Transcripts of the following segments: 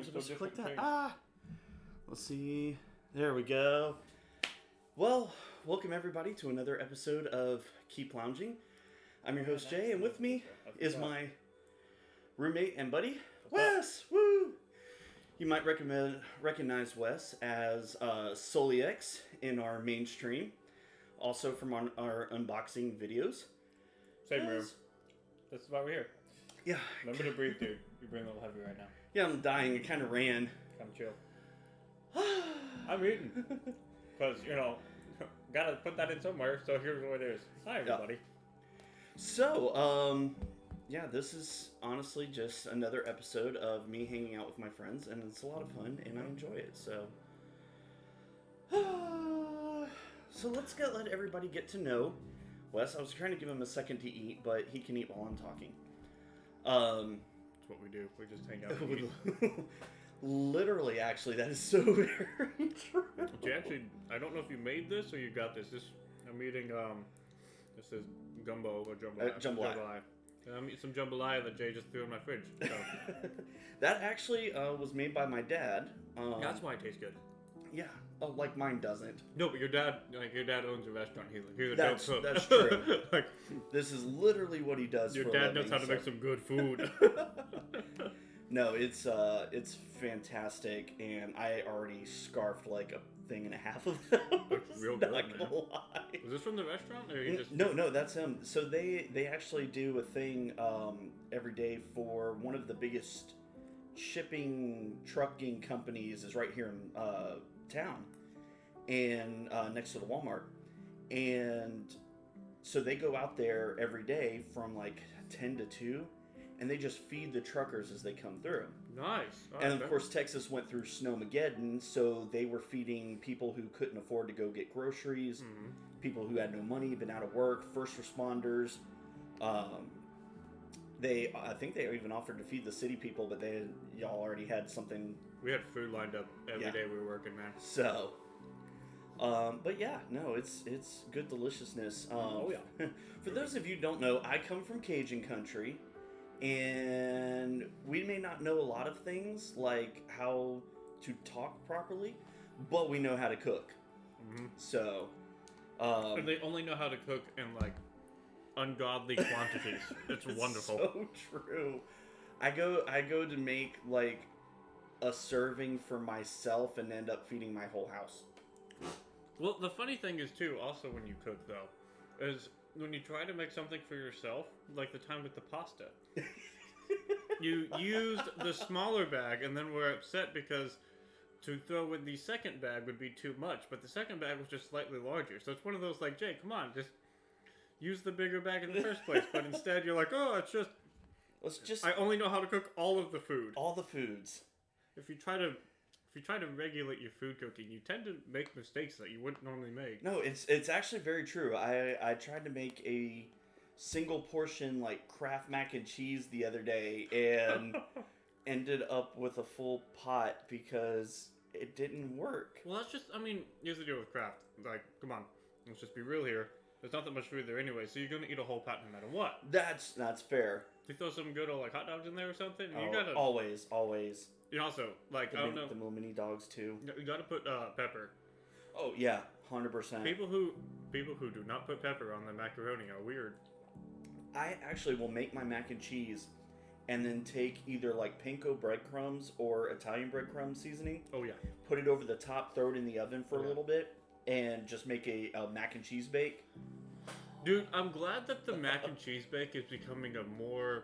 supposed to click that? things. Let's see. There we go. Well, welcome everybody to another episode of Keep Lounging. I'm your host Jay, and with me is my roommate and buddy, Wes. Woo! You might recognize Wes as SollyX in our mainstream, also from our unboxing videos. Same room. That's why we're here. Yeah. Remember to breathe, dude. You're breathing a little heavy right now. Yeah, I'm dying. It kind of ran. Come chill. I'm eating. Because, gotta put that in somewhere, so here's what it is. Hi, everybody. Yeah. So, this is honestly just another episode of me hanging out with my friends, and it's a lot of fun, and I enjoy it, so. So let's let everybody get to know Wes. I was trying to give him a second to eat, but he can eat while I'm talking. That's what we do. We just hang out and eat. Literally, actually, that is so very true. Jay, actually, I don't know if you made this or you got this. I'm eating, this is gumbo or jambalaya. Jambalaya. And I'm eating some jambalaya that Jay just threw in my fridge. So. That actually was made by my dad. That's why it tastes good. Yeah. Oh, like mine doesn't. No, but your dad owns a restaurant. He's a dope cook. That's true. This is literally what he does. Your for dad a living, knows how to make some good food. No, it's fantastic, and I already scarfed like a thing and a half of them. That's real good, not man. gonna lie. Was this from the restaurant, or you just? No, that's him. So they actually do a thing every day for one of the biggest shipping trucking companies is right here in town, and next to the Walmart, and so they go out there every day from like 10 to 2. And they just feed the truckers as they come through. Nice. And of course, Texas went through Snowmageddon, so they were feeding people who couldn't afford to go get groceries, people who had no money, been out of work, first responders. I think they even offered to feed the city people, but y'all already had something. We had food lined up every day we were working, man. So, but yeah, no, it's good deliciousness. Oh yeah. For those of you who don't know, I come from Cajun country. And we may not know a lot of things, like how to talk properly, but we know how to cook. So, and they only know how to cook in, like, ungodly quantities. It's wonderful. So true. I go to make, like, a serving for myself and end up feeding my whole house. Well, the funny thing is, too, also when you cook, though, is when you try to make something for yourself, like the time with the pasta, you used the smaller bag and then were upset because to throw in the second bag would be too much, but the second bag was just slightly larger. So it's one of those like, Jay, come on, just use the bigger bag in the first place. But instead you're like, oh, I only know how to cook all of the food. All the foods. If you try to regulate your food cooking, you tend to make mistakes that you wouldn't normally make. No, it's actually very true. I tried to make a single portion like Kraft mac and cheese the other day and ended up with a full pot because it didn't work. Well, here's the deal with Kraft. Like, come on, let's just be real here. There's not that much food there anyway, so you're gonna eat a whole pot no matter what. That's fair. You throw some good old like hot dogs in there or something. You gotta always. You also like I don't know the little mini dogs too. You gotta put pepper. Oh yeah, 100%. People who do not put pepper on the macaroni are weird. I actually will make my mac and cheese, and then take either like panko breadcrumbs or Italian breadcrumb seasoning. Oh yeah. Put it over the top, throw it in the oven for a little bit, and just make a mac and cheese bake. Dude, I'm glad that the mac and cheese bake is becoming a more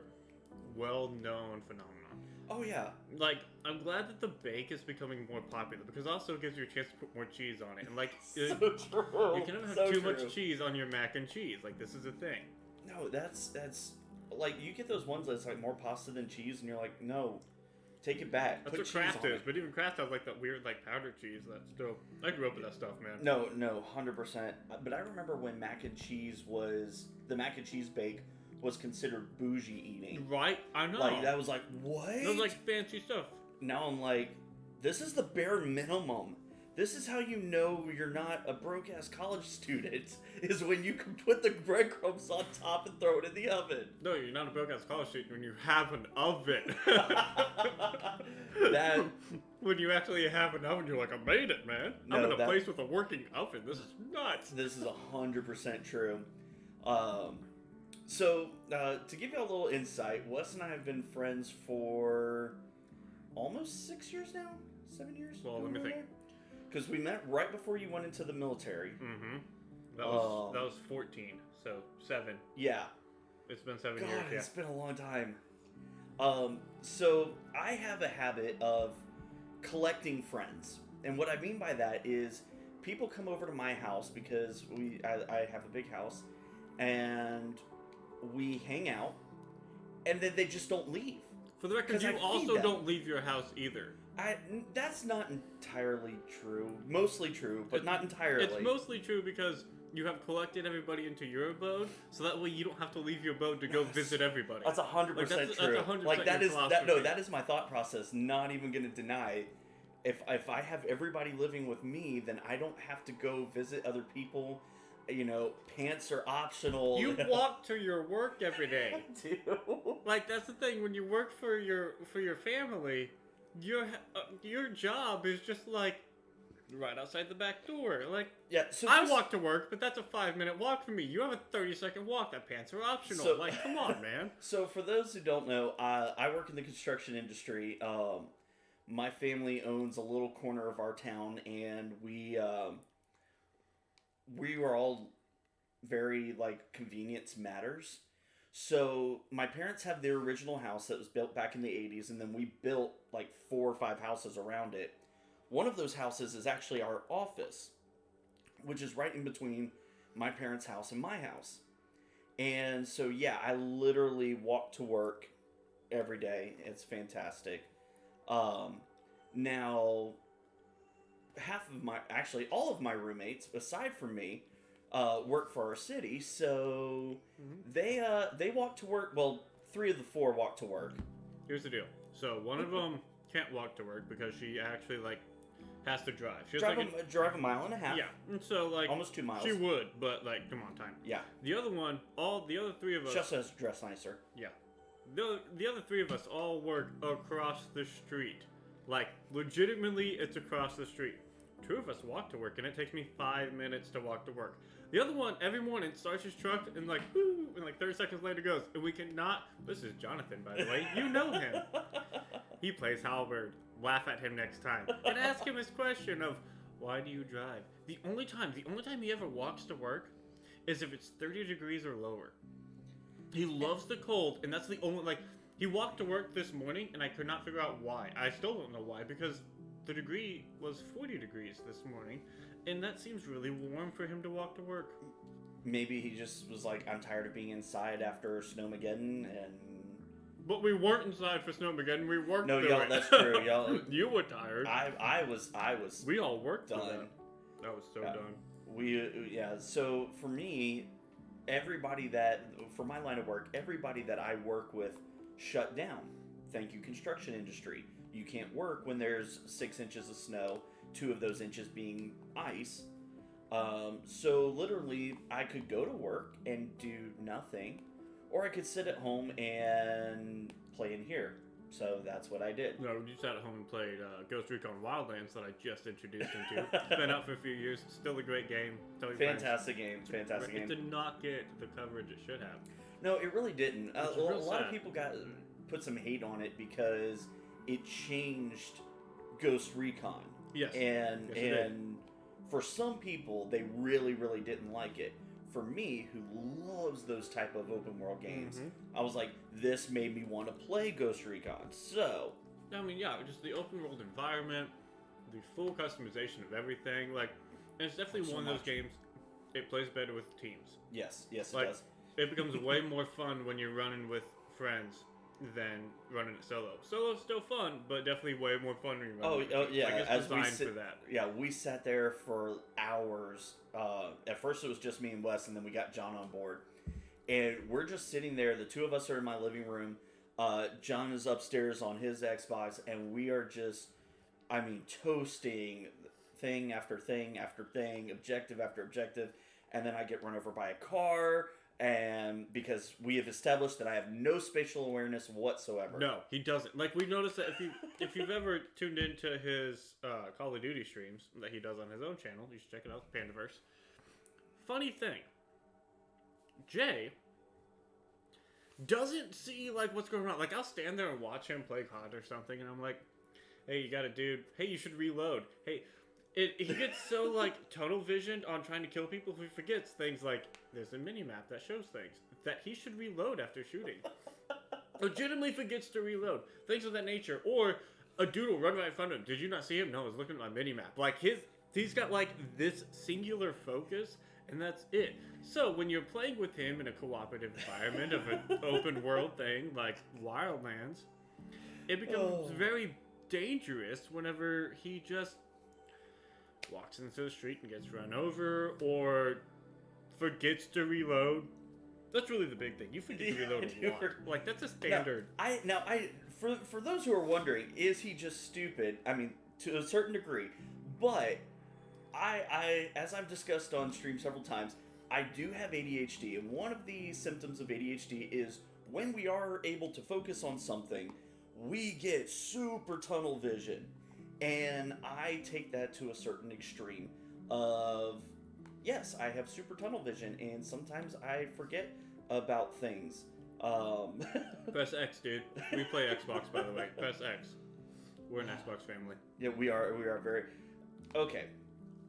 well-known phenomenon. Oh yeah. Like, I'm glad that the bake is becoming more popular because also it gives you a chance to put more cheese on it. And like, so true. You can never have too much cheese on your mac and cheese. Like, this is a thing. No, that's like, you get those ones that's like more pasta than cheese, and you're like, no, take it back. That's what Kraft is, but even Kraft has like that weird like powdered cheese. That's still. I grew up with that stuff, man. No, 100%. But I remember when the mac and cheese bake was considered bougie eating. Right, I know. Like, that was like, what? That was like fancy stuff. Now I'm like, this is the bare minimum This is how you know you're not a broke-ass college student, is when you can put the breadcrumbs on top and throw it in the oven. No, you're not a broke-ass college student when you have an oven. That... When you actually have an oven, you're like, I made it, man. No, I'm in a place with a working oven. This is nuts. This is 100% true. So, to give you a little insight, Wes and I have been friends for almost 6 years now? 7 years? Well, let me think. Because we met right before you went into the military. Mm-hmm. That was 14, so 7. Yeah. It's been 7 God, years, yeah. It's been a long time. So I have a habit of collecting friends. And what I mean by that is people come over to my house because I have a big house, and we hang out, and then they just don't leave. For the record, you also don't leave your house either. That's not entirely true. Mostly true, but not entirely. It's mostly true because you have collected everybody into your abode, so that way you don't have to leave your abode to go visit everybody. That's 100% true. That's 100% like that is my thought process. Not even going to deny. If I have everybody living with me, then I don't have to go visit other people. You know, pants are optional. You walk to your work every day. I do. Like, that's the thing. When you work for your family, your job is just like right outside the back door. Like, yeah, so I walk to work, but that's a 5-minute walk for me. You have a 30-second walk. That pants are optional. So, like, come on, man. So for those who don't know, I work in the construction industry. My family owns a little corner of our town, and we were all very, like, convenience matters. So my parents have their original house that was built back in the 80s, and then we built like 4 or 5 houses around it. One of those houses is actually our office, which is right in between my parents' house and my house. And so, yeah, I literally walk to work every day. It's fantastic. Now, all of my roommates, aside from me, work for our city, so they walk to work. Well, 3 of the 4 walk to work. Here's the deal. So one of them can't walk to work because she actually has to drive. She drive a mile and a half. Yeah, and so almost 2 miles. She would, but come on, time. Yeah. The other one, the other 3 of us. She also has to dress nicer. Yeah. The other 3 of us all work across the street. Like, legitimately, it's across the street. 2 of us walk to work, and it takes me 5 minutes to walk to work. The other one, every morning, starts his truck, and whoo, and 30 seconds later goes. And we cannot, this is Jonathan, by the way, you know him. He plays halberd. Laugh at him next time. And ask him his question of, why do you drive? The only time he ever walks to work is if it's 30 degrees or lower. He loves the cold, and that's the only, he walked to work this morning, and I could not figure out why. I still don't know why, because the degree was 40 degrees this morning, and that seems really warm for him to walk to work. Maybe he just was like, I'm tired of being inside after Snowmageddon, and... But we weren't inside for Snowmageddon, we worked No, through y'all, it. that's true, y'all. You were tired. I was We all worked done. through that. That was so done. So for me, for my line of work, everybody that I work with shut down. Thank you, construction industry. You can't work when there's 6 inches of snow, 2 of those inches being ice. So literally, I could go to work and do nothing, or I could sit at home and play in here. So that's what I did. No, you sat at home and played Ghost Recon Wildlands that I just introduced him to. It's been out for a few years. Still a great game. Fantastic game. Fantastic game. It did not get the coverage it should have. No, it really didn't. A lot sad. of people put some hate on it because it changed Ghost Recon. Yes. And for some people, they really, really didn't like it. For me, who loves those type of open world games, I was like, this made me want to play Ghost Recon. So, I mean, yeah, just the open world environment, the full customization of everything, and it's definitely one of those games. It plays better with teams. Yes, it does. It becomes way more fun when you're running with friends than running it solo. Solo's still fun, but definitely way more fun when you're running with teams. Yeah. It's designed for that. Yeah, we sat there for hours. At first it was just me and Wes, and then we got John on board. And we're just sitting there. The 2 of us are in my living room. John is upstairs on his Xbox, and we are just, toasting thing after thing after thing, objective after objective, and then I get run over by a car, and because we have established that I have no spatial awareness whatsoever. No, he doesn't. Like, we noticed that if you've ever tuned into his Call of Duty streams that he does on his own channel, you should check it out, Pandaverse. Funny thing, Jay doesn't see, like, what's going on. Like, I'll stand there and watch him play COD or something, and I'm like, hey, you got a dude. Hey, you should reload. Hey, he gets so, like, tunnel visioned on trying to kill people, he forgets things like, there's a mini-map that shows things, that he should reload after shooting. Legitimately forgets to reload. Things of that nature. Or a dude will run right in front of him. Did you not see him? No, I was looking at my mini-map. Like, he's got, like, this singular focus, and that's it. So, when you're playing with him in a cooperative environment of an open world thing, like Wildlands, it becomes very dangerous whenever he just walks into the street and gets run over, or forgets to reload. That's really the big thing. You forget to reload a lot. Like, that's a standard. For those who are wondering, is he just stupid? I mean, to a certain degree. But I as I've discussed on stream several times, I do have ADHD, and one of the symptoms of ADHD is when we are able to focus on something, we get super tunnel vision. And I take that to a certain extreme of, yes, I have super tunnel vision, and sometimes I forget about things. Press X, dude. We play Xbox, by the way. Press X. We're an Xbox family. Yeah, we are very... Okay.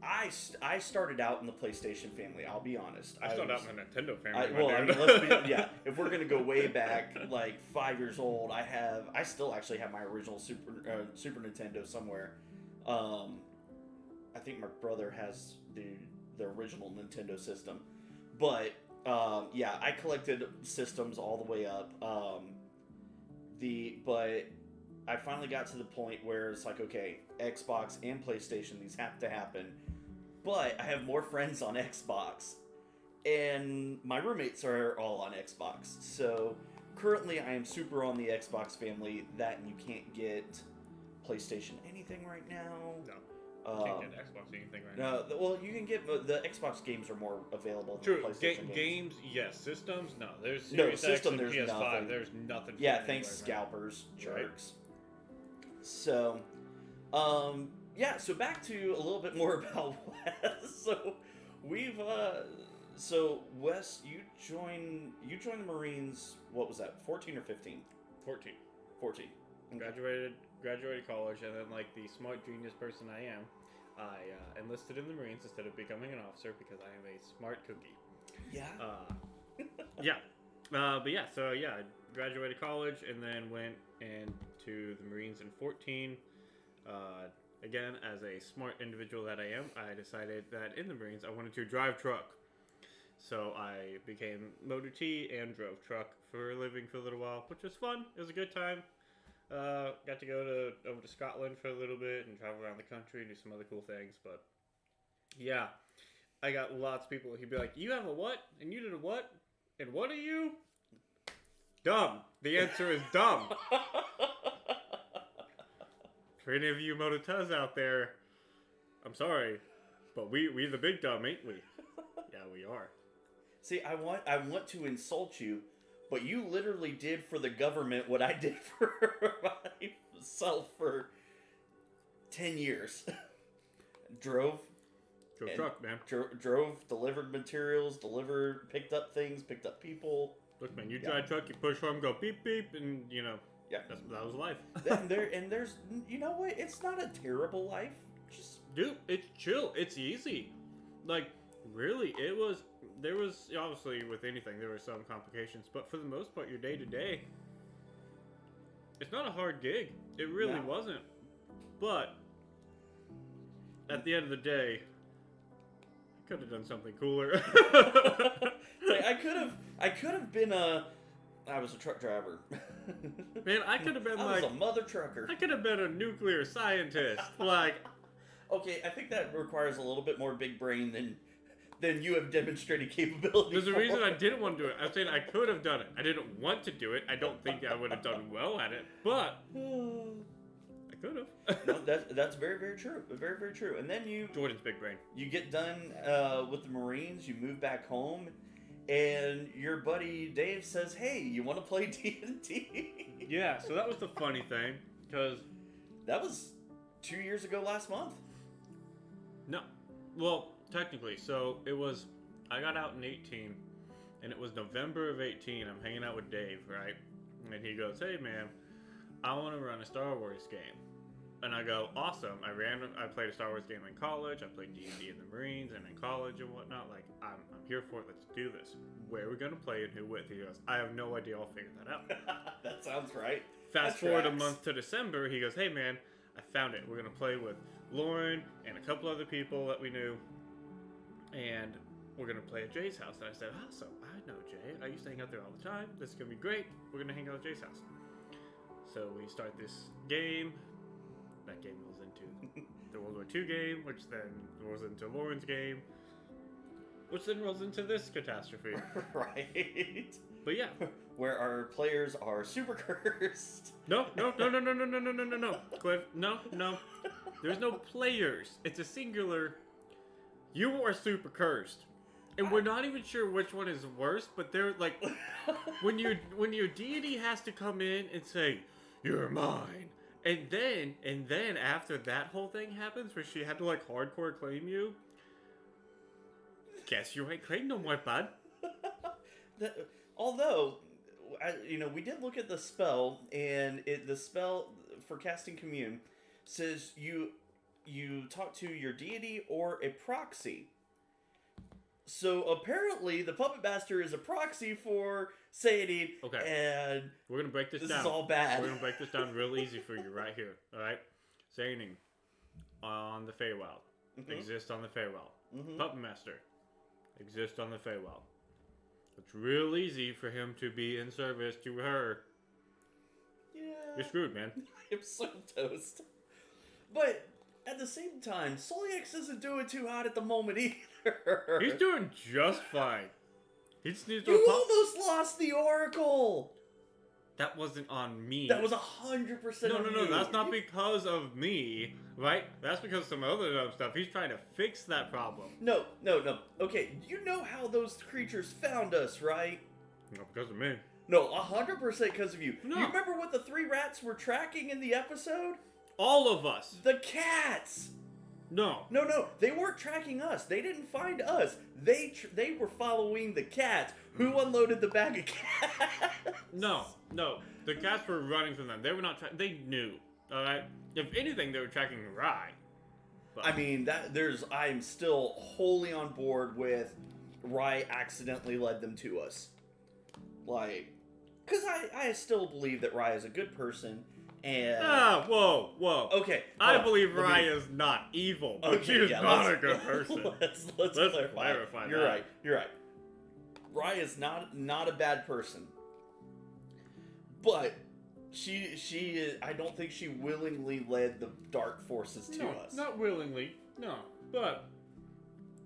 I started out in the PlayStation family, I'll be honest. I started out in the Nintendo family. If we're gonna go way back, like 5 years old, I still actually have my original Super Nintendo somewhere. I think my brother has the original Nintendo system, but yeah, I collected systems all the way up. But I finally got to the point where it's like, okay, Xbox and PlayStation, these have to happen. But I have more friends on Xbox, and my roommates are all on Xbox. So currently I am super on the Xbox family, that and you can't get PlayStation anything right now. No. You can't get Xbox anything right now. No, well, you can get the Xbox games are more available than True. PlayStation games. Yes. Systems, no. There's Series X and there's PS5. nothing. There's nothing. Yeah, thanks scalpers, jerks. Right. So, yeah. So back to a little bit more about Wes. So we've so Wes, you joined the Marines. What was that? 14 or 15? 14. 14. Okay. Graduated college, and then, like the smart genius person I am, I enlisted in the Marines instead of becoming an officer because I am a smart cookie. Yeah. Yeah. But yeah, so yeah, I graduated college and then went into the Marines in 14. Again, as a smart individual that I am, I decided that in the Marines I wanted to drive truck. So I became Motor T and drove truck for a living for a little while, which was fun. It was a good time. Got to go over to Scotland for a little bit and travel around the country and do some other cool things. But yeah, I got lots of people. He'd be like, "You have a what? And you did a what? And what are you?" Dumb. The answer is dumb. For any of you Mototas out there, I'm sorry, but we the big dumb, ain't we? Yeah, we are. See, I want to insult you, but you literally did for the government what I did for myself for 10 years. Drove truck, man. Drove, delivered materials, picked up things, picked up people. Look, man, you drive truck, you push home, go beep beep, and you know, yeah, that was life. and there's, you know what? It's not a terrible life. Just dude, it's chill. It's easy. Like, really, there was obviously with anything there were some complications, but for the most part, your day to day, it's not a hard gig. It really wasn't. But at the end of the day, I could have done something cooler. I could have been I was a truck driver. Man, I could have been I was a mother trucker. I could have been a nuclear scientist. Like, okay, I think that requires a little bit more big brain than you have demonstrated capability. There's a reason I didn't want to do it. I'm saying I could have done it. I didn't want to do it. I don't think I would have done well at it, but I could have. No, that's very, very true. Very, very true. And then Jordan's big brain. you get done with the Marines, you move back home, and your buddy Dave says, "Hey, you want to play D&D?" Yeah, so that was the funny thing, because... That was 2 years ago last month. No. Well, technically, so it was... I got out in 18, and it was November of 18. I'm hanging out with Dave, right? And he goes, "Hey, man, I want to run a Star Wars game." And I go, "Awesome." I played a Star Wars game in college. I played D&D in the Marines and in college and whatnot. Like, I'm here for it. Let's do this. Where are we going to play and who with? He goes, "I have no idea. I'll figure that out." That sounds right. Fast forward a month to December. He goes, "Hey, man, I found it. We're going to play with Lauren and a couple other people that we knew. And we're going to play at Jay's house." And I said, "Awesome. I know Jay. I used to hang out there all the time. This is going to be great. We're going to hang out at Jay's house." So we start this game. That game rolls into the World War II game, which then rolls into Lauren's game, which then rolls into this catastrophe. Right. But yeah. Where our players are super cursed. No, Cliff, no. There's no players. It's a singular. You are super cursed. And we're not even sure which one is worse, but they're like, when your deity has to come in and say, "You're mine," and then after that whole thing happens, where she had to like hardcore claim you, guess you ain't claimed no more, bud. Although, we did look at the spell, and the spell for casting commune says you talk to your deity or a proxy. So apparently, the Puppet Master is a proxy for Sadie. Okay. And we're gonna break this down. This is all bad. We're gonna break this down real easy for you right here. All right. Sadie on the Feywild exists on the Feywild. Mm-hmm. Puppet Master exists on the Feywild. It's real easy for him to be in service to her. Yeah. You're screwed, man. I'm so toast. But at the same time, Solix isn't doing too hot at the moment either. He's doing just fine. He just needs to You almost lost the Oracle. That wasn't on me. That was 100% No, on you. that's not because of me, right? That's because of some other dumb stuff. He's trying to fix that problem. No. Okay, you know how those creatures found us, right? Not because of me. No, 100% because of you. No. You remember what the 3 rats were tracking in the episode? All of us. The cats. No. No, they weren't tracking us. They didn't find us. They were following the cats. Who unloaded the bag of cats? No. The cats were running from them. They were not they knew. Alright? If anything, they were tracking Rye. But I mean, I'm still wholly on board with Rye accidentally led them to us. Like, because I still believe that Rye is a good person. And whoa. Okay. I believe Rye is not evil, but she's not a good person. Let's clarify You're that. right. Rye is not a bad person. But she is, I don't think she willingly led the dark forces to us. Not willingly. No. But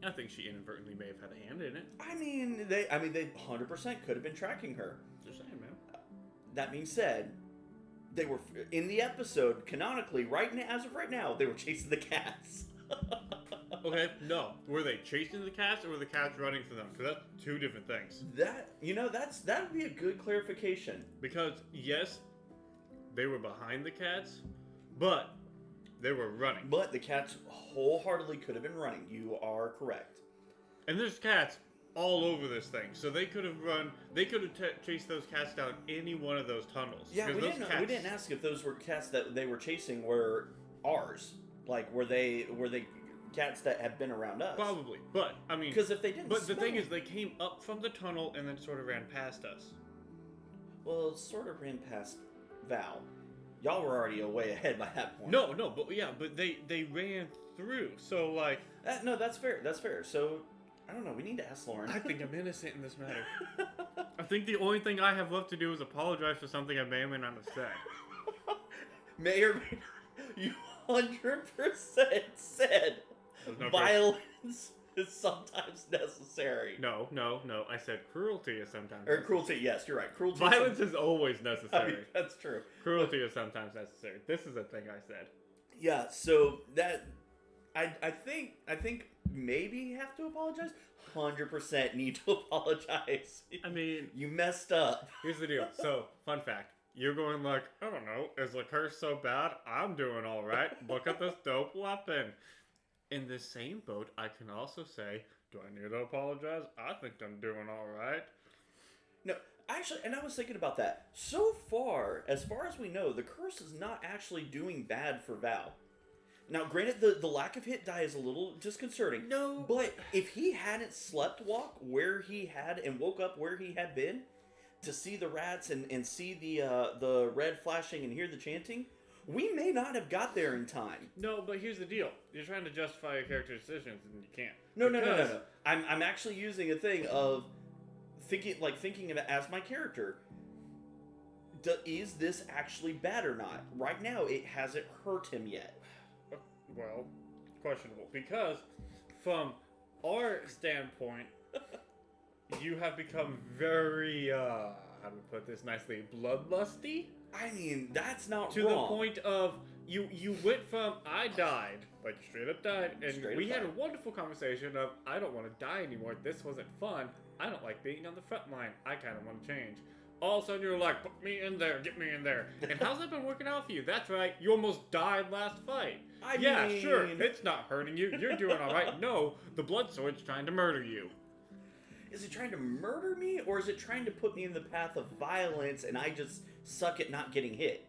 I think she inadvertently may have had a hand in it. I mean, they 100% could have been tracking her. Just saying, man. That being said, they were in the episode canonically as of right now. They were chasing the cats. Okay, no. Were they chasing the cats or were the cats running from them? Because that's two different things. That would be a good clarification. Because yes, they were behind the cats, but they were running. But the cats wholeheartedly could have been running. You are correct. And there's cats all over this thing, so they could have run. They could have chased those cats down any one of those tunnels. Yeah, we didn't ask if those were cats that they were chasing were ours. Like, were they cats that have been around us? Probably, but I mean, because if they didn't. But the thing is, they came up from the tunnel and then sort of ran past us. Well, sort of ran past Val. Y'all were already way ahead by that point. No, but they ran through. So like, no, that's fair. That's fair. So. I don't know. We need to ask Lauren. I think I'm innocent in this matter. I think the only thing I have left to do is apologize for something I may or may not have said. May or may not. You 100% said violence is sometimes necessary. No. I said cruelty is sometimes Or necessary. cruelty, yes, you're right. Cruelty. Violence is always I necessary. mean, that's true. Cruelty is sometimes necessary. This is a thing I said. Yeah, so that I think maybe you have to apologize. 100% need to apologize. I mean, you messed up. Here's the deal. So, fun fact. You're going like, I don't know, is the curse so bad? I'm doing all right. Look at this dope weapon. In the same boat, I can also say, do I need to apologize? I think I'm doing all right. No, actually, and I was thinking about that. So far as we know, the curse is not actually doing bad for Val. Now, granted, the lack of hit die is a little disconcerting. No. But if he hadn't slept walk where he had and woke up where he had been, to see the rats and see the red flashing and hear the chanting, we may not have got there in time. No, but here's the deal. You're trying to justify your character's decisions, and you can't. No. I'm actually using a thing of thinking of it as my character. Is this actually bad or not? Right now, it hasn't hurt him yet. Well, questionable. Because from our standpoint, you have become very, how do we put this nicely, bloodlusty? I mean, that's not to wrong. The point of, you went from, I died, like straight up died, and we had a wonderful conversation of, I don't want to die anymore, this wasn't fun, I don't like being on the front line, I kind of want to change. All of a sudden you're like, put me in there, get me in there. And how's that been working out for you? That's right, you almost died last fight. I mean... sure, it's not hurting you, you're doing alright. No, the blood sword's trying to murder you. Is it trying to murder me, or is it trying to put me in the path of violence and I just suck at not getting hit?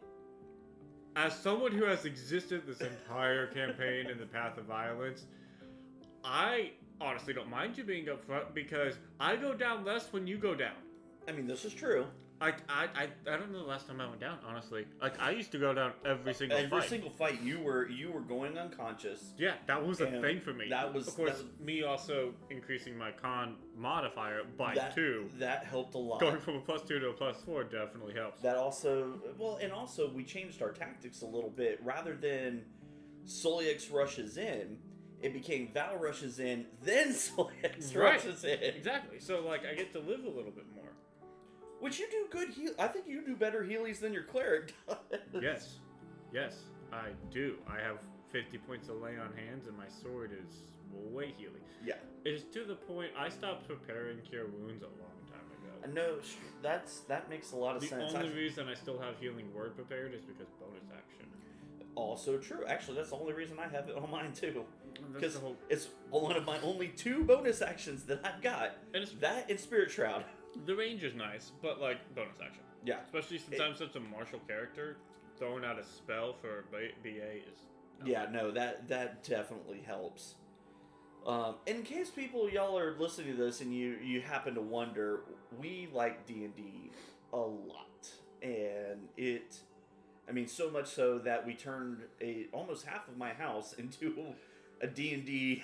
As someone who has existed this entire campaign in the path of violence, I honestly don't mind you being up front because I go down less when you go down. I mean, this is true. I don't know the last time I went down, honestly. Like, I used to go down every single fight. Every single fight, you were going unconscious. Yeah, that was a thing for me. That was... Of course, me also increasing my con modifier by 2. That helped a lot. Going from a +2 to a +4 definitely helps. That also... Well, and also, we changed our tactics a little bit. Rather than Solix rushes in, it became Val rushes in, then Solix rushes in. Exactly. So, like, I get to live a little bit more. Which you do good heal. I think you do better healies than your cleric does. Yes, I do. I have 50 points of lay on hands, and my sword is way healy. Yeah. It is to the point I stopped preparing cure wounds a long time ago. No, that makes a lot of sense. The only reason I still have healing word prepared is because bonus action. Also true. Actually, that's the only reason I have it on mine too. Because whole... it's one of my only 2 bonus actions that I've got. And it's that and Spirit Shroud. The range is nice, but like bonus action. Yeah. Especially since I'm such a martial character, throwing out a spell for BA is... Yeah, no, that definitely helps. In case y'all are listening to this and you happen to wonder, we like D&D a lot. And so much so that we turned almost half of my house into a D&D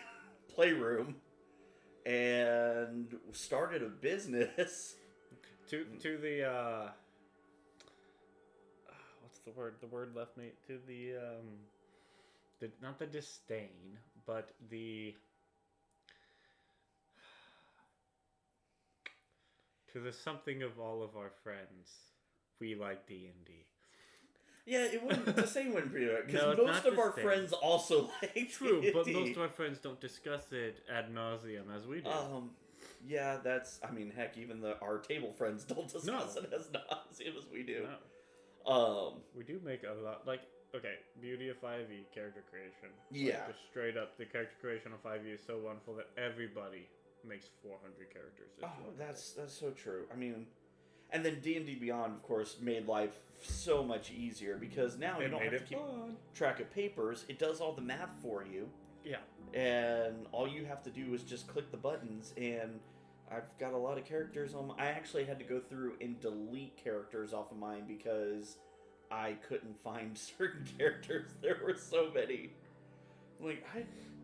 playroom. And started a business. To the what's the word? The word left me to the not the disdain, but to the something of all of our friends. We like D&D. Yeah, the same wouldn't be right, because no, most of our friends also like True, D&D. but most of our friends don't discuss it ad nauseum as we do. Yeah, heck, even our table friends don't discuss it as nauseum as we do. No. We do make a lot, beauty of 5e, character creation. Yeah. Just straight up, the character creation of 5e is so wonderful that everybody makes 400 characters. That's so true. And then D&D Beyond, of course, made life so much easier because now you don't have to keep track of papers. It does all the math for you. Yeah. And all you have to do is just click the buttons. And I've got a lot of characters on I actually had to go through and delete characters off of mine because I couldn't find certain characters. There were so many.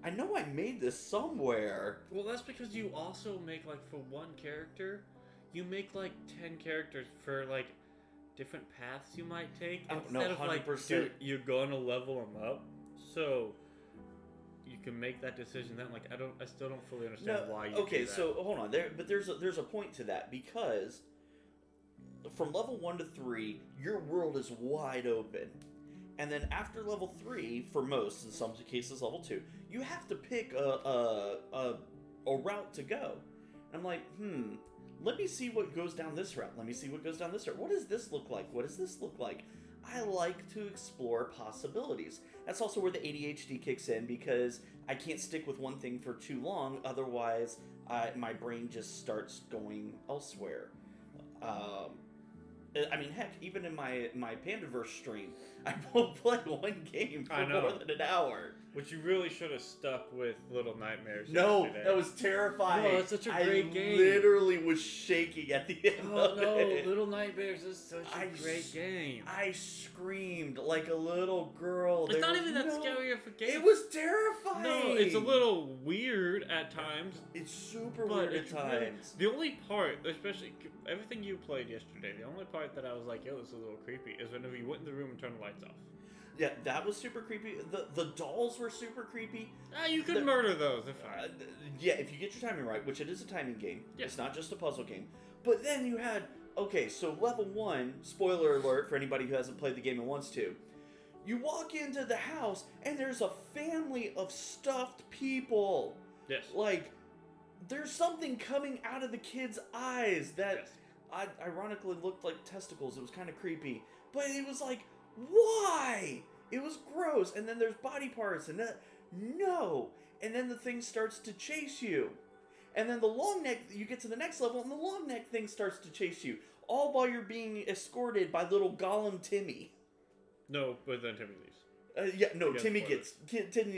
I know I made this somewhere. Well, that's because you also make, for one character... You make 10 characters for different paths you might take. Instead of 100%. You're gonna level them up. So you can make that decision. Then, like, I still don't fully understand why you okay, do that. so hold on. There's a point to that, because from level 1 to 3, your world is wide open. And then after level 3, for most, in some cases level 2, you have to pick a route to go. And I'm like, let me see what goes down this route. Let me see what goes down this route. What does this look like? What does this look like? I like to explore possibilities. That's also where the ADHD kicks in, because I can't stick with one thing for too long. Otherwise, my brain just starts going elsewhere. I mean, heck, even in my Pandaverse stream, I won't play one game for more than an hour. But you really should have stuck with Little Nightmares. No, yesterday. that was terrifying. No, it's such a great game. I literally was shaking at the end of it. Little Nightmares is such a great game. I screamed like a little girl. It's not even that scary of a game. It was terrifying. No, it's a little weird at times. It's super weird at times. The only part, especially everything you played yesterday, the only part that I was like, yo, this is a little creepy, is whenever you went in the room and turned the lights off. Yeah, that was super creepy. The dolls were super creepy. You could murder those. They're fine. Yeah, if you get your timing right, which it is a timing game. Yeah. It's not just a puzzle game. But then you had, okay, so level 1, spoiler alert for anybody who hasn't played the game and wants to. You walk into the house, and there's a family of stuffed people. Yes. Like, there's something coming out of the kids' eyes that ironically looked like testicles. It was kind of creepy. But it was like, why? It was gross. And then there's body parts, and no. And then the thing starts to chase you. And then the long neck, you get to the next level, and the long neck thing starts to chase you. All while you're being escorted by little Gollum Timmy. No, but then Timmy leaves. Timmy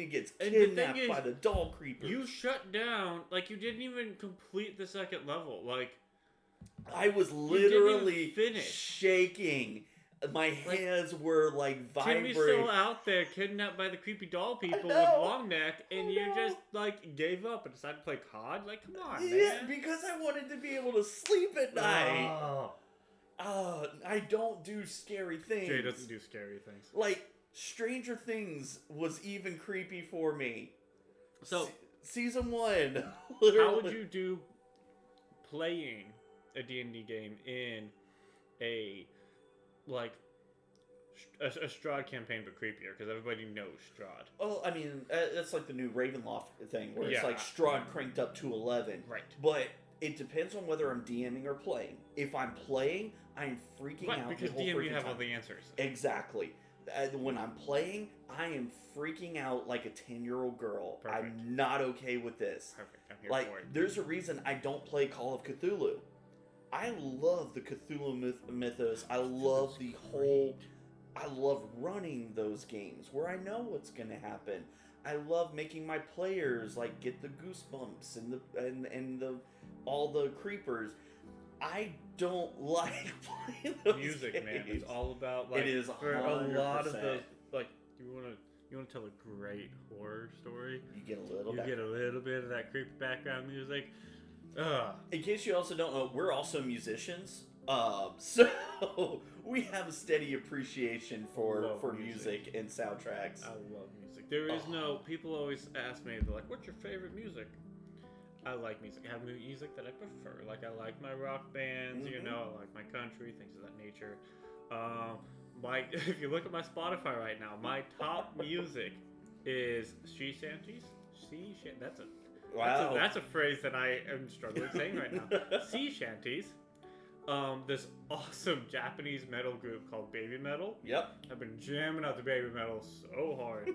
gets kidnapped by the doll creepers. You shut down, like, you didn't even complete the second level. Like, I was literally shaking. My hands were like vibrating. Timmy's still out there, kidnapped by the creepy doll people with long neck, and you just like gave up and decided to play COD. Like, come on, man. Yeah, because I wanted to be able to sleep at night. I don't do scary things. Jay doesn't do scary things. Like, Stranger Things was even creepy for me. So, season 1. How would you do playing a D&D game in a Strahd campaign, but creepier, because everybody knows Strahd. Well, I mean, that's like the new Ravenloft thing, where it's like Strahd cranked up to 11. Right. But it depends on whether I'm DMing or playing. If I'm playing, I'm freaking out because the whole DM, freaking you have time. all the answers. Exactly. When I'm playing, I am freaking out like a 10-year-old girl. Perfect. I'm not okay with this. Perfect. I'm here for it. There's a reason I don't play Call of Cthulhu. I love the Cthulhu mythos. I love the whole... I love running those games where I know what's going to happen. I love making my players like get the goosebumps and the all the creepers. I don't like playing those music, games. man. It's all about like it is 100%. For a lot of those, like, you want to tell a great horror story. You get a little bit of that creepy background music. In case you also don't know, we're also musicians. So we have a steady appreciation for music and soundtracks. I love music. There is no... People always ask me, they're like, what's your favorite music? I like music. I have music that I prefer. Like, I like my rock bands, you know, I like my country, things of that nature. If you look at my Spotify right now, my top music is sea shanties. That's a phrase that I am struggling saying right now. Sea shanties. This awesome Japanese metal group called Baby Metal. Yep. I've been jamming out the Baby Metal so hard.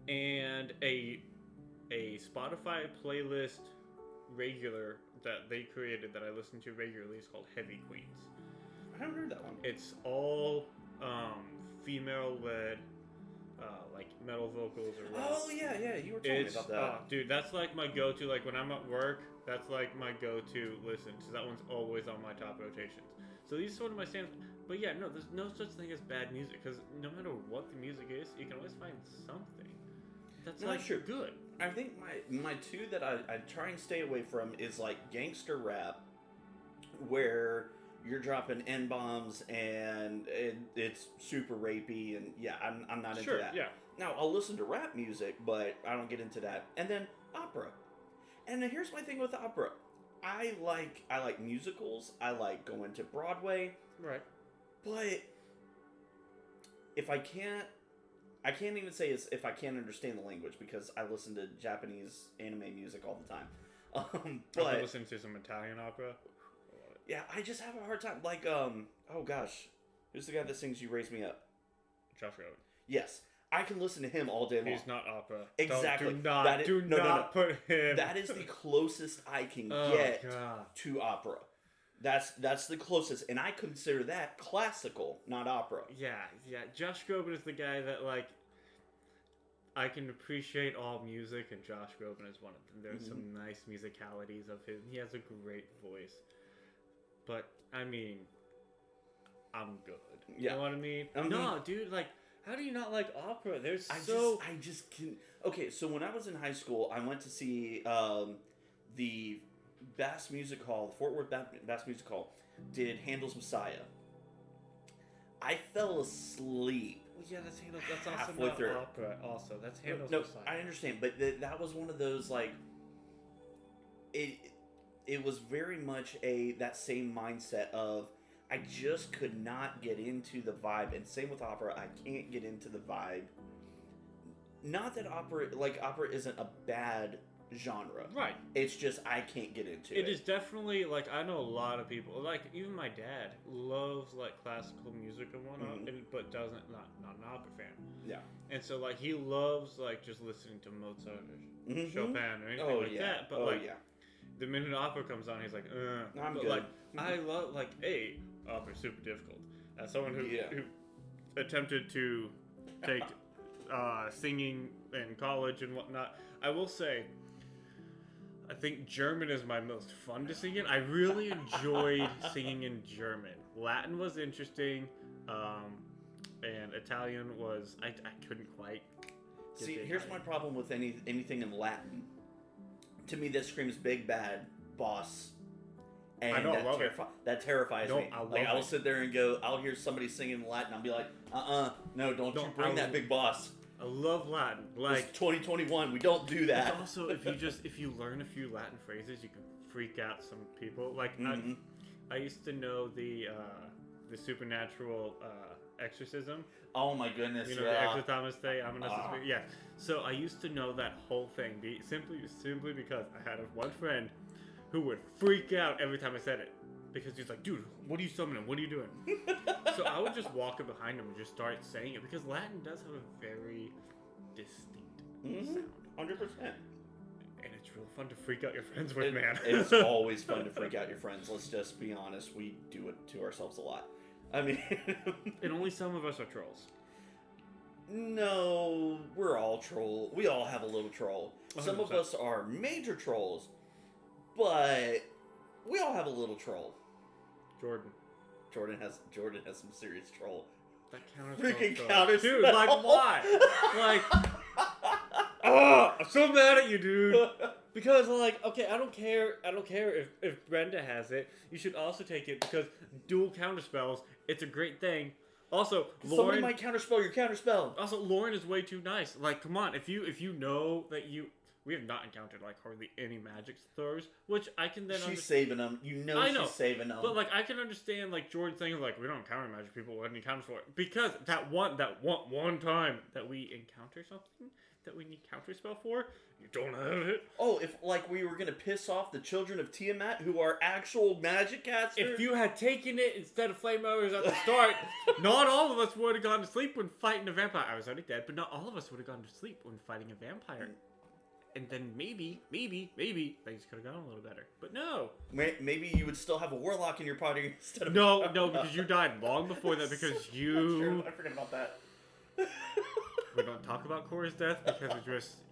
And a Spotify playlist regular that they created that I listen to regularly is called Heavy Queens. I haven't heard that one. It's all female-led, like metal vocals or rap. Oh yeah, you were telling me about that. Dude, that's like my go-to. Like when I'm at work, that's like my go-to listen. So that one's always on my top rotations. So these are sort of my stands. But yeah, no, there's no such thing as bad music because no matter what the music is, you can always find something that's good. I think my two that I try and stay away from is like gangster rap, where you're dropping N-bombs and it's super rapey, and yeah, I'm not into that. Yeah. Now, I'll listen to rap music, but I don't get into that. And then opera. And then here's my thing with opera. I like musicals. I like going to Broadway. Right. But if I can't even say it's if I can't understand the language, because I listen to Japanese anime music all the time. But I've been listening to some Italian opera. yeah, I just have a hard time. Like, oh gosh, who's the guy that sings "You Raise Me Up"? Josh Groban. Yes, I can listen to him all day long. He's not opera. Exactly. Do not put him. That is the closest I can get to opera. That's the closest, and I consider that classical, not opera. Yeah. Josh Groban is the guy that, like, I can appreciate all music, and Josh Groban is one of them. There's some nice musicalities of him. He has a great voice. But, I mean, I'm good. You know what I mean? No, dude, like, how do you not like opera? I just can. Okay, so when I was in high school, I went to see the Bass Music Hall, Fort Worth Bass Music Hall, did Handel's Messiah. I fell asleep. Well, yeah, that's Handel. That's also halfway not through. opera. Also, that's Handel's No, Messiah. I understand, but that was one of those, like, it was very much that same mindset of I just could not get into the vibe, and same with opera. I can't get into the vibe. Not that opera isn't a bad genre. Right. It's just I can't get into it. It is definitely, like, I know a lot of people, like, even my dad loves, like, classical music and whatnot, but doesn't, not an opera fan. Yeah. And so, like, he loves, like, just listening to Mozart or Chopin or anything like that. But, the minute opera comes on, he's like, I'm but, good. like, I love, like, opera's super difficult. As someone who attempted to take singing in college and whatnot, I will say, I think German is my most fun to sing in. I really enjoyed singing in German. Latin was interesting, and Italian was I couldn't quite. See, here's my problem with anything in Latin. To me, that screams big bad boss. And I know, I love it. That terrifies me. I'll it. sit there and I'll hear somebody singing Latin. I'll be like, no, don't you bring that big boss. I love Latin. Like, it's 2021, we don't do that. Also, if you learn a few Latin phrases, you can freak out some people. Like, I used to know the supernatural exorcism. Oh my goodness! You know, the Exorthamus Day, yeah. So I used to know that whole thing simply because I had one friend who would freak out every time I said it. Because he's like, dude, what are you summoning? What are you doing? So I would just walk up behind him and just start saying it. Because Latin does have a very distinct sound. 100%. And it's real fun to freak out your friends with, man. It's always fun to freak out your friends. Let's just be honest. We do it to ourselves a lot. I mean... and only some of us are trolls. No, we're all troll. We all have a little troll. 100%. Some of us are major trolls. But... we all have a little troll. Jordan has some serious troll. That counter freaking counter dude, like, why? Like, I'm so mad at you, dude. Because, like, okay, I don't care if Brenda has it. You should also take it because dual counterspells. It's a great thing. Also, somebody might counterspell your counterspell. Also, Lauren is way too nice. Like, come on, if you know that we have not encountered, like, hardly any magic throwers, which I can then She's saving them. You know she's saving them. But, like, I can understand, like, Jordan saying, like, we don't encounter magic people. What any counters for it? Because that one time that we encounter something that we need counterspell for, you don't have it. Oh, if, like, we were going to piss off the children of Tiamat, who are actual magic casters? If you had taken it instead of flame arrows at the start, not all of us would have gone to sleep when fighting a vampire. I was already dead, but not all of us would have gone to sleep when fighting a vampire. And then maybe things could have gone a little better. But no. Maybe you would still have a warlock in your party instead of... No, because you died long before that because you... I forgot about that. We don't talk about Cora's death because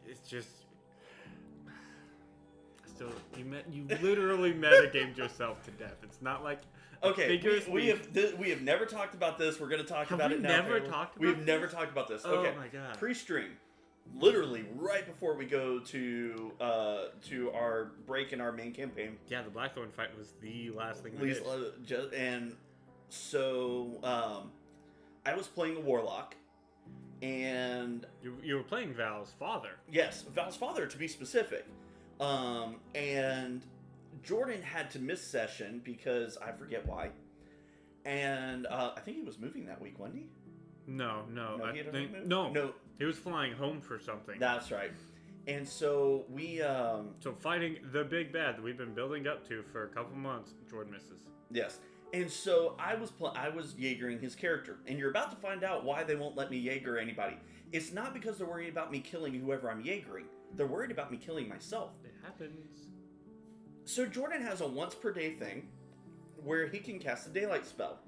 it's just... Still, you literally metagamed yourself to death. It's not like... Okay, we have never talked about this. We're going to talk about it now. Have we never talked about this? We've never talked about this. Okay. Oh my god. Pre-stream. literally right before we go to our break in our main campaign. Yeah, the Blackthorn fight was the last thing we did. And so I was playing a warlock, and you were playing Val's father. Yes, Val's father, to be specific. And Jordan had to miss session because I forget why. And I think he was moving that week, wasn't he? No. He had think, moved? no. He was flying home for something. That's right. And so we... So fighting the big bad that we've been building up to for a couple months, Jordan misses. Yes. And so I was Jaegering his character. And you're about to find out why they won't let me Jaeger anybody. It's not because they're worried about me killing whoever I'm Jaegering. They're worried about me killing myself. It happens. So Jordan has a once per day thing where he can cast a daylight spell.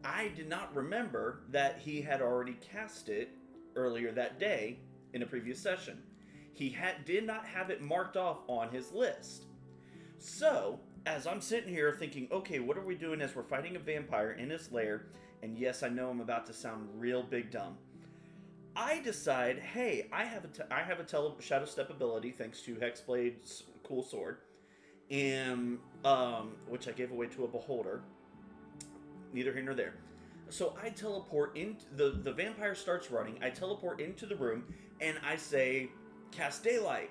I did not remember that he had already cast it earlier that day in a previous session. He did not have it marked off on his list. So, as I'm sitting here thinking, okay, what are we doing as we're fighting a vampire in his lair? And yes, I know I'm about to sound real big dumb. I decide, hey, I have a Shadow Step ability thanks to Hexblade's cool sword, and which I gave away to a beholder. Neither here nor there. So I teleport into the vampire starts running. I teleport into the room and I say, cast daylight.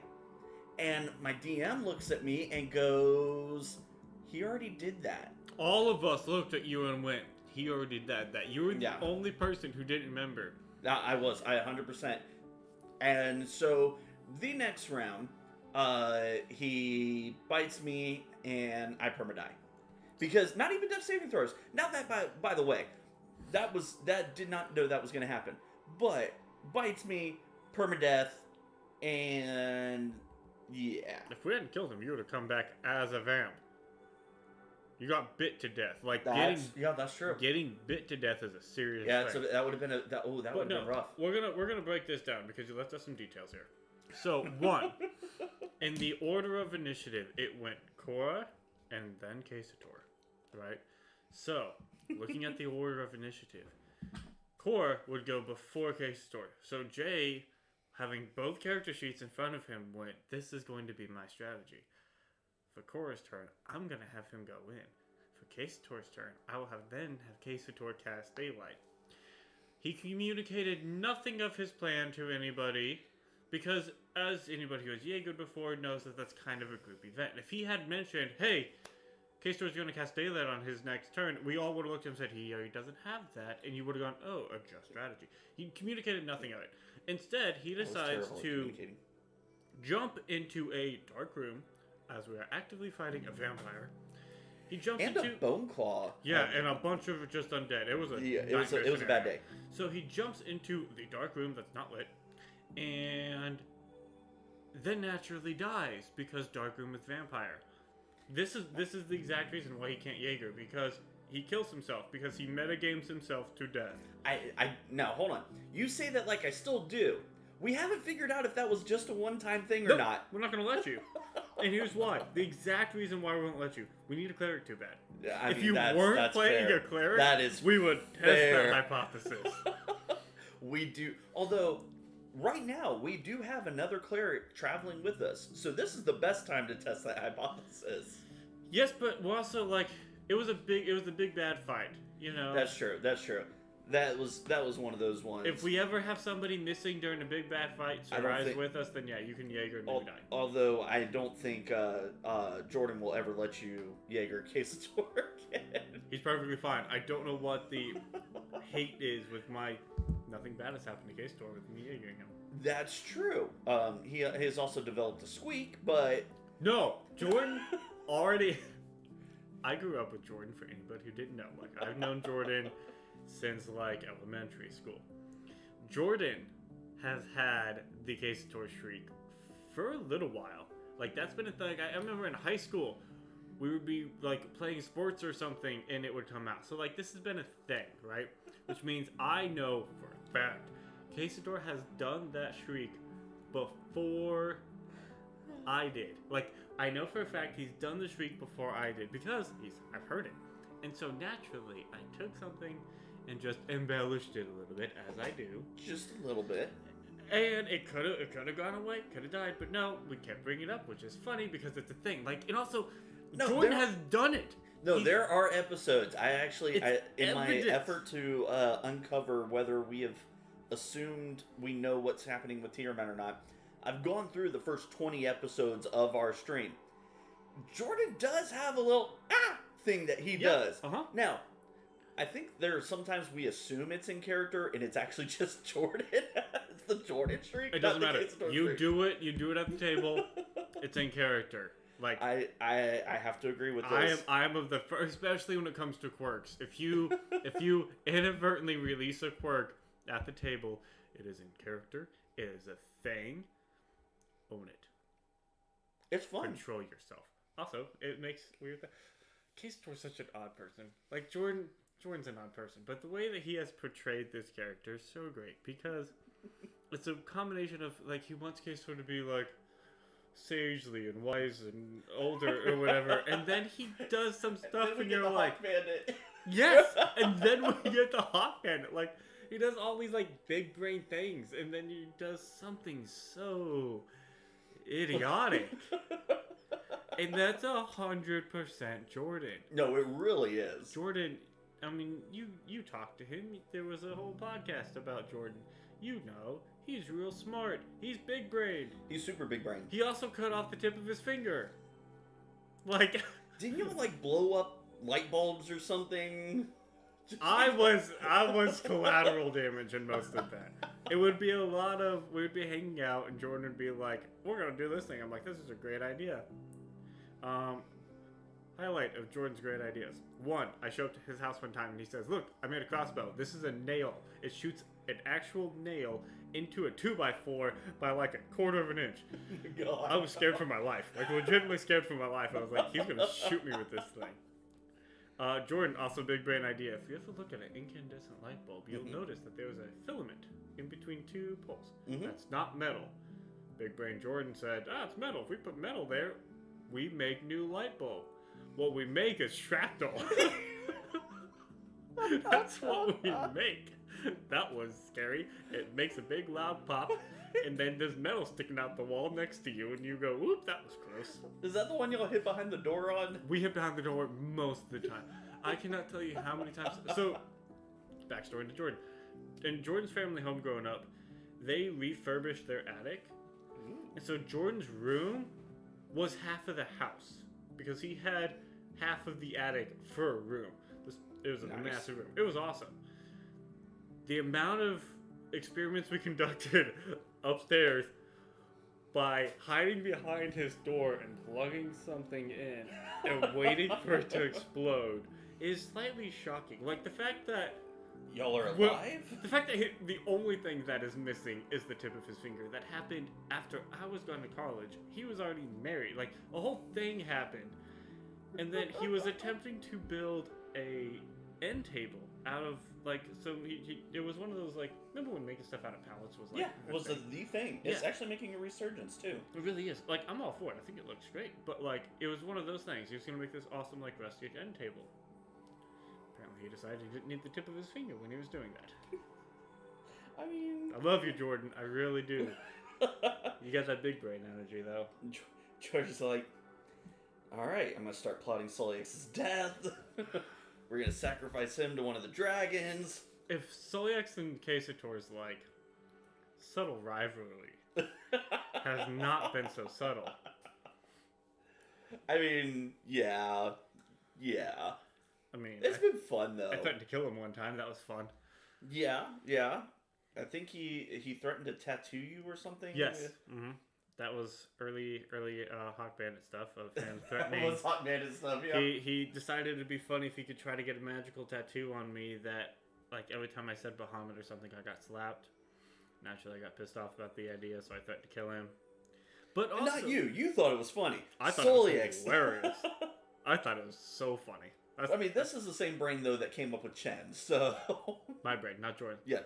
And my DM looks at me and goes, he already did that. All of us looked at you and went, he already did that. You were the only person who didn't remember. I 100%. And so the next round, he bites me and I permadie. Because not even death saving throws. Now that, by the way, that did not know that was going to happen. But bites me, permadeath, and yeah. If we hadn't killed him, you would have come back as a vamp. You got bit to death. Like that's true. Getting bit to death is a serious thing. So that would have been that would have been rough. We're gonna break this down because you left us some details here. So 1, in the order of initiative, it went Cora and then Casator, right? So looking at the order of initiative, Cora would go before Casator. So Jay, having both character sheets in front of him, went, this is going to be my strategy. For Cora's turn, I'm going to have him go in. For Casator's turn, I will have Casator cast Daylight. He communicated nothing of his plan to anybody, because as anybody who has Jaegered before knows that that's kind of a group event. If he had mentioned, hey, Casator's going to cast Daylight on his next turn, we all would have looked at him and said, he doesn't have that, and you would have gone, oh, adjust strategy. He communicated nothing of it. Instead, he decides to jump into a dark room as we are actively fighting a vampire. He jumps into a bone claw. Yeah, and a bunch of just undead. It was a bad day. So he jumps into the dark room that's not lit, and then naturally dies because dark room is vampire. This is the exact reason why he can't Jaeger, because he kills himself, because he metagames himself to death. Now hold on. You say that like I still do. We haven't figured out if that was just a one-time thing or not. We're not going to let you. And here's why. The exact reason why we won't let you. We need a cleric too bad. If you weren't playing a cleric, we would test that hypothesis. We do. Although, right now, we do have another cleric traveling with us. So this is the best time to test that hypothesis. Yes, but we're also like, it was a big bad fight, you know? That's true. That was one of those ones. If we ever have somebody missing during a big bad fight survives with us, then yeah, you can Jaeger and maybe die. Although I don't think Jordan will ever let you Jaeger Casator again. He's perfectly fine. I don't know what the hate is with my... Nothing bad has happened to Casator with me Jaegering him. That's true. He has also developed a squeak, but... No! Jordan already... I grew up with Jordan, for anybody who didn't know. Like, I've known Jordan since like elementary school. Jordan has had the Casator shriek for a little while. Like, that's been a thing. I remember in high school, we would be like playing sports or something and it would come out. So like, this has been a thing, right? Which means I know for a fact Casator has done that shriek before I did. Like, I know for a fact he's done the shriek before I did because I've heard it. And so naturally, I took something and just embellished it a little bit, as I do. Just a little bit. And it could have gone away, could have died, but no, we kept bringing it up, which is funny because it's a thing. Like, and also, Jordan has done it. No, there are episodes. In my evidence. effort to uncover whether we have assumed we know what's happening with Tierman or not, I've gone through the first 20 episodes of our stream. Jordan does have a little thing that he does. Uh-huh. Now, I think sometimes we assume it's in character, and it's actually just Jordan. It's the Jordan streak. It doesn't matter. You do it at the table. It's in character. Like I have to agree with this. I am of the first, especially when it comes to quirks. If you inadvertently release a quirk at the table, it is in character. It is a thing. Own it. It's fun. Control yourself. Also, it makes weird. K-Store's such an odd person. Like Jordan's an odd person, but the way that he has portrayed this character is so great because it's a combination of like he wants K-Store to be like sagely and wise and older or whatever, and then he does some stuff and you're like, yes, and then we get the Hawk Bandit, like he does all these like big brain things, and then he does something so idiotic. And that's 100% Jordan. No, it really is. Jordan, I mean, you talked to him. There was a whole podcast about Jordan. You know, he's real smart. He's big brained. He's super big brained. He also cut off the tip of his finger. Like, didn't you like blow up light bulbs or something? I was collateral damage in most of that. It would be we'd be hanging out and Jordan would be like, we're gonna do this thing. I'm like, this is a great idea. Highlight of Jordan's great ideas. 1, I show up to his house one time and he says, look, I made a crossbow. This is a nail. It shoots an actual nail into a 2x4 by like 1/4 of an inch. God. I was scared for my life. Like legitimately scared for my life. I was like, he's gonna shoot me with this thing. Jordan, also big brain idea. If you ever look at an incandescent light bulb, you'll notice that there was a filament in between 2 poles. That's not metal. Big brain Jordan said, it's metal. If we put metal there, we make new light bulb. What we make is shrapnel. That's what we make. That was scary. It makes a big loud pop, and then there's metal sticking out the wall next to you, and you go, whoop, that was close. Is that the one y'all hit behind the door on? We hit behind the door most of the time. I cannot tell you how many times. So, backstory to Jordan. In Jordan's family home growing up, they refurbished their attic. And so Jordan's room was half of the house because he had half of the attic for a room. It was a massive room. It was awesome. The amount of experiments we conducted upstairs by hiding behind his door and plugging something in and waiting for it to explode is slightly shocking. Like the fact that y'all are alive? The fact that the only thing that is missing is the tip of his finger. That happened after I was going to college. He was already married. Like, a whole thing happened. And then he was attempting to build a end table out of, like, so it was one of those, like, remember when making stuff out of pallets was, like... Yeah, was the thing. It's actually making a resurgence, too. It really is. Like, I'm all for it. I think it looks great. But, like, it was one of those things. He was going to make this awesome, like, rustic end table. Apparently he decided he didn't need the tip of his finger when he was doing that. I mean... I love you, Jordan. I really do. You got that big brain energy, though. George is like, alright, I'm going to start plotting Soliax's death. We're going to sacrifice him to one of the dragons. If Soliax and Casator's, like, subtle rivalry has not been so subtle. I mean, yeah. I mean... It's been fun, though. I threatened to kill him one time. That was fun. Yeah. I think he threatened to tattoo you or something? Yes. Mm-hmm. That was early Hawk Bandit stuff of him threatening. That was Hawk Bandit stuff, yeah. He decided it'd be funny if he could try to get a magical tattoo on me that, like, every time I said Bahamut or something, I got slapped. Naturally, I got pissed off about the idea, so I threatened to kill him. But also... Not you. You thought it was funny. I thought it was hilarious. I thought it was so funny. I mean, this is the same brain, though, that came up with Chen, so... My brain, not Jordan. Yeah.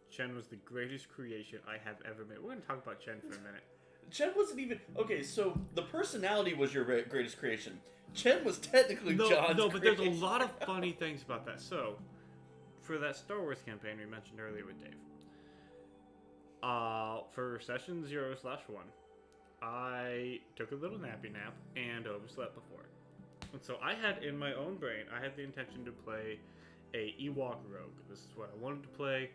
Chen was the greatest creation I have ever made. We're going to talk about Chen for a minute. Chen wasn't even... Okay, so the personality was your greatest creation. Chen was technically John's creation. No, but there's a lot of funny things about that. So, for that Star Wars campaign we mentioned earlier with Dave, For session 0/1, I took a little nappy nap and overslept before. And so I had in my own brain, I had the intention to play a Ewok rogue. This is what I wanted to play.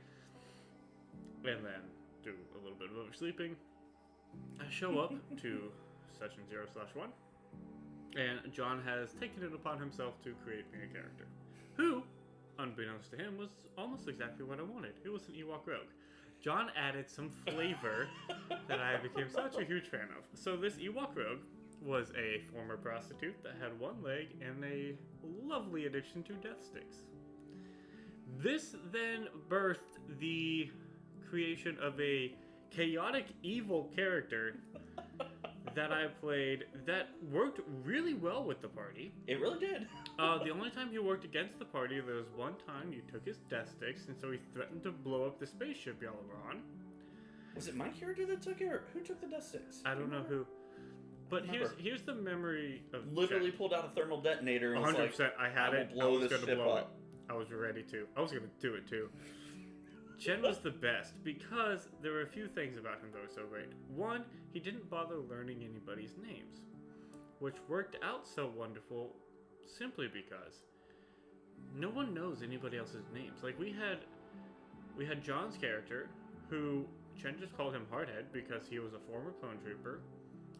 And then do a little bit of oversleeping. I show up to session 0/1, and John has taken it upon himself to create me a character who, unbeknownst to him, was almost exactly what I wanted. It was an Ewok rogue. John added some flavor that I became such a huge fan of. So this Ewok rogue was a former prostitute that had one leg and a lovely addiction to death sticks. This then birthed the creation of a chaotic evil character that I played that worked really well with the party. It really did. The only time he worked against the party, there was one time you took his death sticks, and so he threatened to blow up the spaceship y'all were on. Was it my character that took it, or who took the death sticks? I don't know who. But here's the memory of literally pulled out a thermal detonator and 100%. Like, I had it. I was going to blow it. I was ready to. I was going to do it too. Chen was the best because there were a few things about him that were so great. One, he didn't bother learning anybody's names, which worked out so wonderful simply because no one knows anybody else's names. Like we had John's character, who Chen just called him Hardhead because he was a former clone trooper,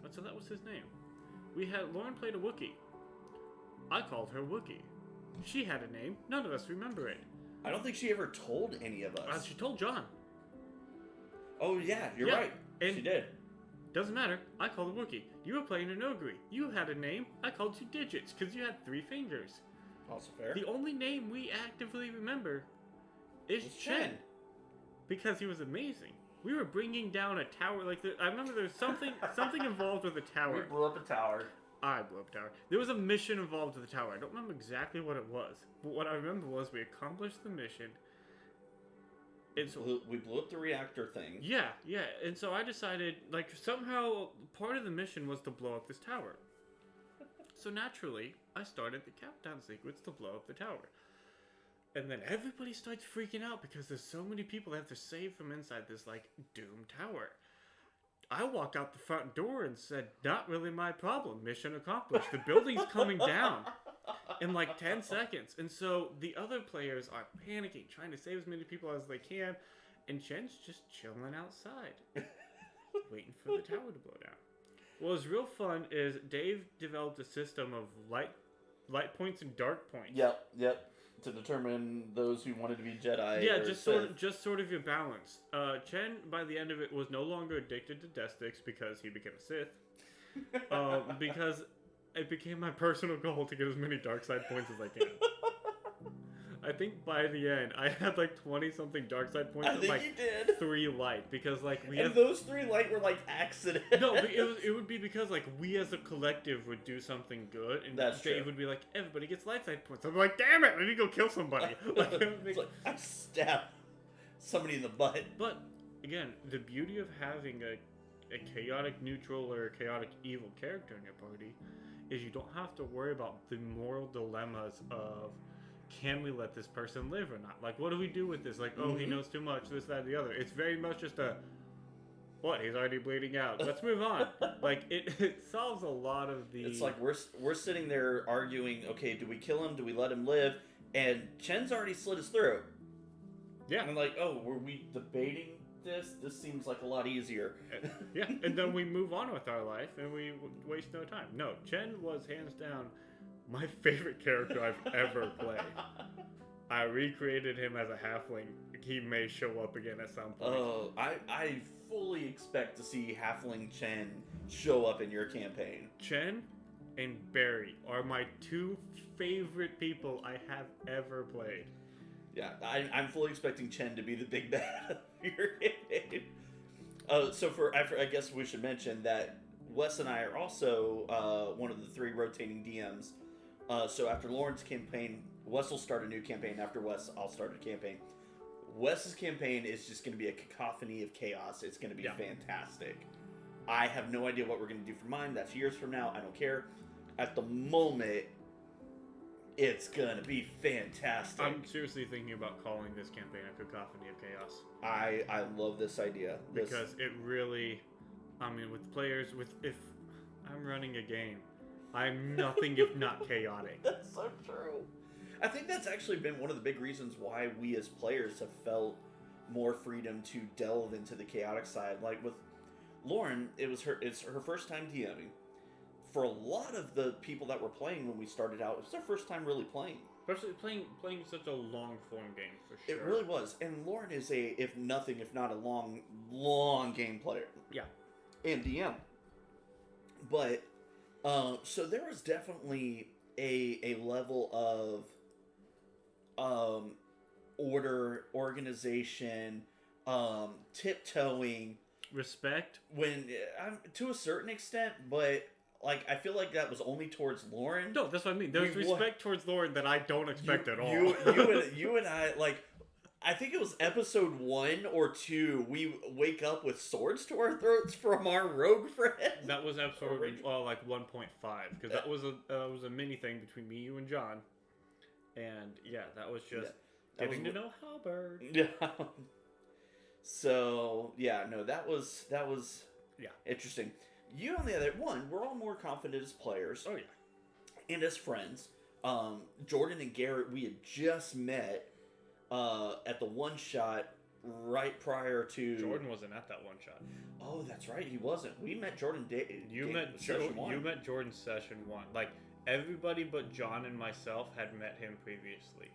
and so that was his name. We had Lauren played a Wookiee. I called her Wookiee. She had a name. None of us remember it. I don't think she ever told any of us. She told John. Oh, yeah, you're right. And she did. Doesn't matter. I called a Wookiee. You were playing an Ogre. You had a name. I called you Digits because you had 3 fingers. Also fair. The only name we actively remember is Chen. Because he was amazing. We were bringing down a tower. I remember there was something involved with a tower. We blew up a tower. I blew up a tower. There was a mission involved with the tower. I don't remember exactly what it was. But what I remember was we accomplished the mission. We blew up the reactor thing. Yeah. And so I decided, somehow part of the mission was to blow up this tower. So naturally, I started the countdown sequence to blow up the tower. And then everybody starts freaking out because there's so many people that have to save from inside this, doomed tower. I walked out the front door and said, not really my problem. Mission accomplished. The building's coming down in 10 seconds. And so the other players are panicking, trying to save as many people as they can. And Chen's just chilling outside, waiting for the tower to blow down. What was real fun is Dave developed a system of light points and dark points. Yep. To determine those who wanted to be Jedi. Yeah, just sort of your balance. Chen, by the end of it, was no longer addicted to death sticks because he became a Sith. Because it became my personal goal to get as many dark side points as I can. I think by the end, I had 20-something dark side points. I think you did. 3 light because and those 3 light were accidents. No, it would be because we as a collective would do something good, and that's Dave true. would be like, everybody gets light side points. I'm like, damn it, I need to go kill somebody. I stabbed somebody in the butt. But again, the beauty of having a chaotic neutral or a chaotic evil character in your party is you don't have to worry about the moral dilemmas of, can we let this person live or not? What do we do with this? He knows too much, this, that, and the other. It's very much just he's already bleeding out. Let's move on. It solves a lot of the... It's we're sitting there arguing, okay, do we kill him? Do we let him live? And Chen's already slit his throat. Yeah. And I'm were we debating this? This seems like a lot easier. Yeah, and then we move on with our life, and we waste no time. No, Chen was hands down my favorite character I've ever played. I recreated him as a halfling. He may show up again at some point. Oh, I fully expect to see Halfling Chen show up in your campaign. Chen and Barry are my 2 favorite people I have ever played. Yeah, I'm fully expecting Chen to be the big bad of your campaign. So I guess we should mention that Wes and I are also one of the 3 rotating DMs. So after Lauren's campaign, Wes will start a new campaign. After Wes, I'll start a campaign. Wes's campaign is just going to be a cacophony of chaos. It's going to be fantastic. I have no idea what we're going to do for mine. That's years from now. I don't care. At the moment, It's gonna be fantastic. I'm seriously thinking about calling this campaign a Cacophony of Chaos. I love this idea. Because it really, I mean, with players, if I'm running a game, I'm nothing if not chaotic. That's so true. I think that's actually been one of the big reasons why we as players have felt more freedom to delve into the chaotic side. Like with Lauren, it's her first time DMing. For a lot of the people that were playing when we started out, it was their first time really playing. Especially playing such a long form game, for sure. It really was. And Lauren is if not a long game player. Yeah. And DM. But, so there was definitely a level of organization, tiptoeing. Respect? When, to a certain extent, but... Like, I feel like that was only towards Lauren. No, that's what I mean. There's respect towards Lauren that I don't expect at all. You and I, like, I think it was episode 1 or 2, we wake up with swords to our throats from our rogue friend. That was episode, like, 1.5, because that was a mini thing between me, you, and John. And, yeah, that was just getting to know Halberd. Yeah. So, yeah, no, that was interesting. You, on the other one, we're all more confident as players. Oh, yeah. And as friends. Jordan and Garrett, we had just met at the one-shot right prior to... Jordan wasn't at that one-shot. Oh, that's right. He wasn't. We met Jordan... You met Jordan session 1. Like, everybody but John and myself had met him previously.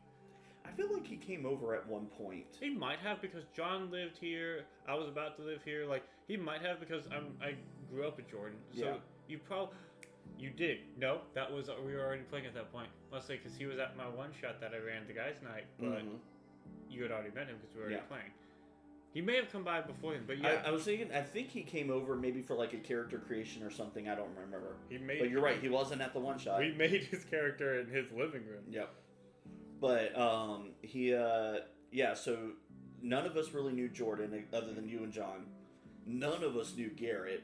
I feel like he came over at one point. He might have, because John lived here. I was about to live here. Like, he might have, because I grew up with Jordan. So you probably... You did. No, that was... We were already playing at that point. Let's say, because he was at my one-shot that I ran the guys' night, but you had already met him because we were already playing. He may have come by before him, but yeah. I was thinking... I think he came over maybe for, like, a character creation or something. I don't remember. But you're right. He wasn't at the one-shot. We made his character in his living room. Yep. But, so none of us really knew Jordan other than you and John. None of us knew Garrett.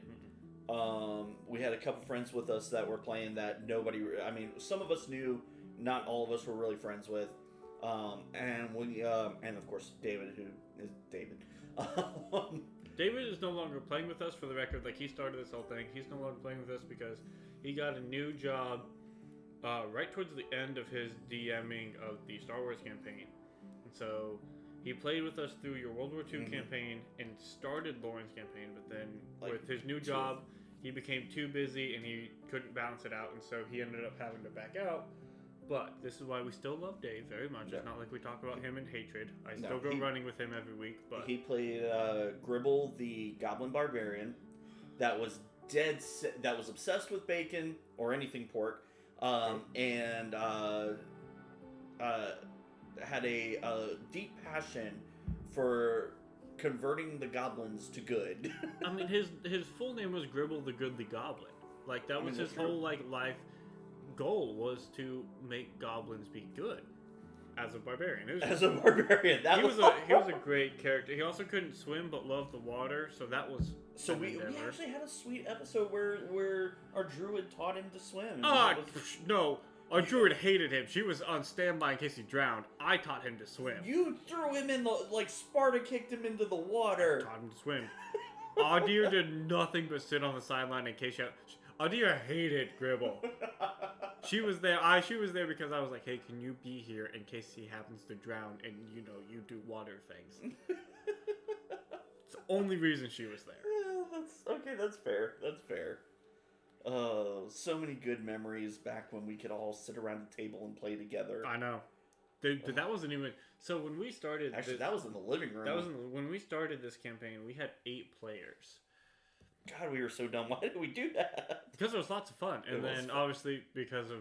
We had a couple friends with us that were playing that nobody, some of us knew, not all of us were really friends with. And of course, David, who is David. David is no longer playing with us, for the record. Like, he started this whole thing. He's no longer playing with us because he got a new job right towards the end of his DMing of the Star Wars campaign. And so he played with us through your World War II campaign and started Lauren's campaign, but then with his new job, he became too busy and he couldn't balance it out, and so he ended up having to back out. But this is why we still love Dave very much. Yeah. It's not like we talk about him in hatred. I still go running with him every week. But he played Gribble, the Goblin Barbarian, that was obsessed with bacon or anything pork. And had a deep passion for converting the goblins to good. I mean, his full name was Gribble the Goodly Goblin. Like, that was his whole life goal, was to make goblins be good as a barbarian. He was a great character. He also couldn't swim but loved the water, so that was... So we actually had a sweet episode where our druid taught him to swim. No. Our druid hated him. She was on standby in case he drowned. I taught him to swim. You threw him in Sparta kicked him into the water. I taught him to swim. Adir did nothing but sit on the sideline in case Adir hated Gribble. She was there. She was there because I was like, hey, can you be here in case he happens to drown and, you do water things. It's the only reason she was there. That's fair. So many good memories back when we could all sit around a table and play together. I know. That wasn't even... So when we started... Actually, that was in the living room. When we started this campaign, we had 8 players. God, we were so dumb. Why did we do that? Because it was lots of fun. And then, obviously, because of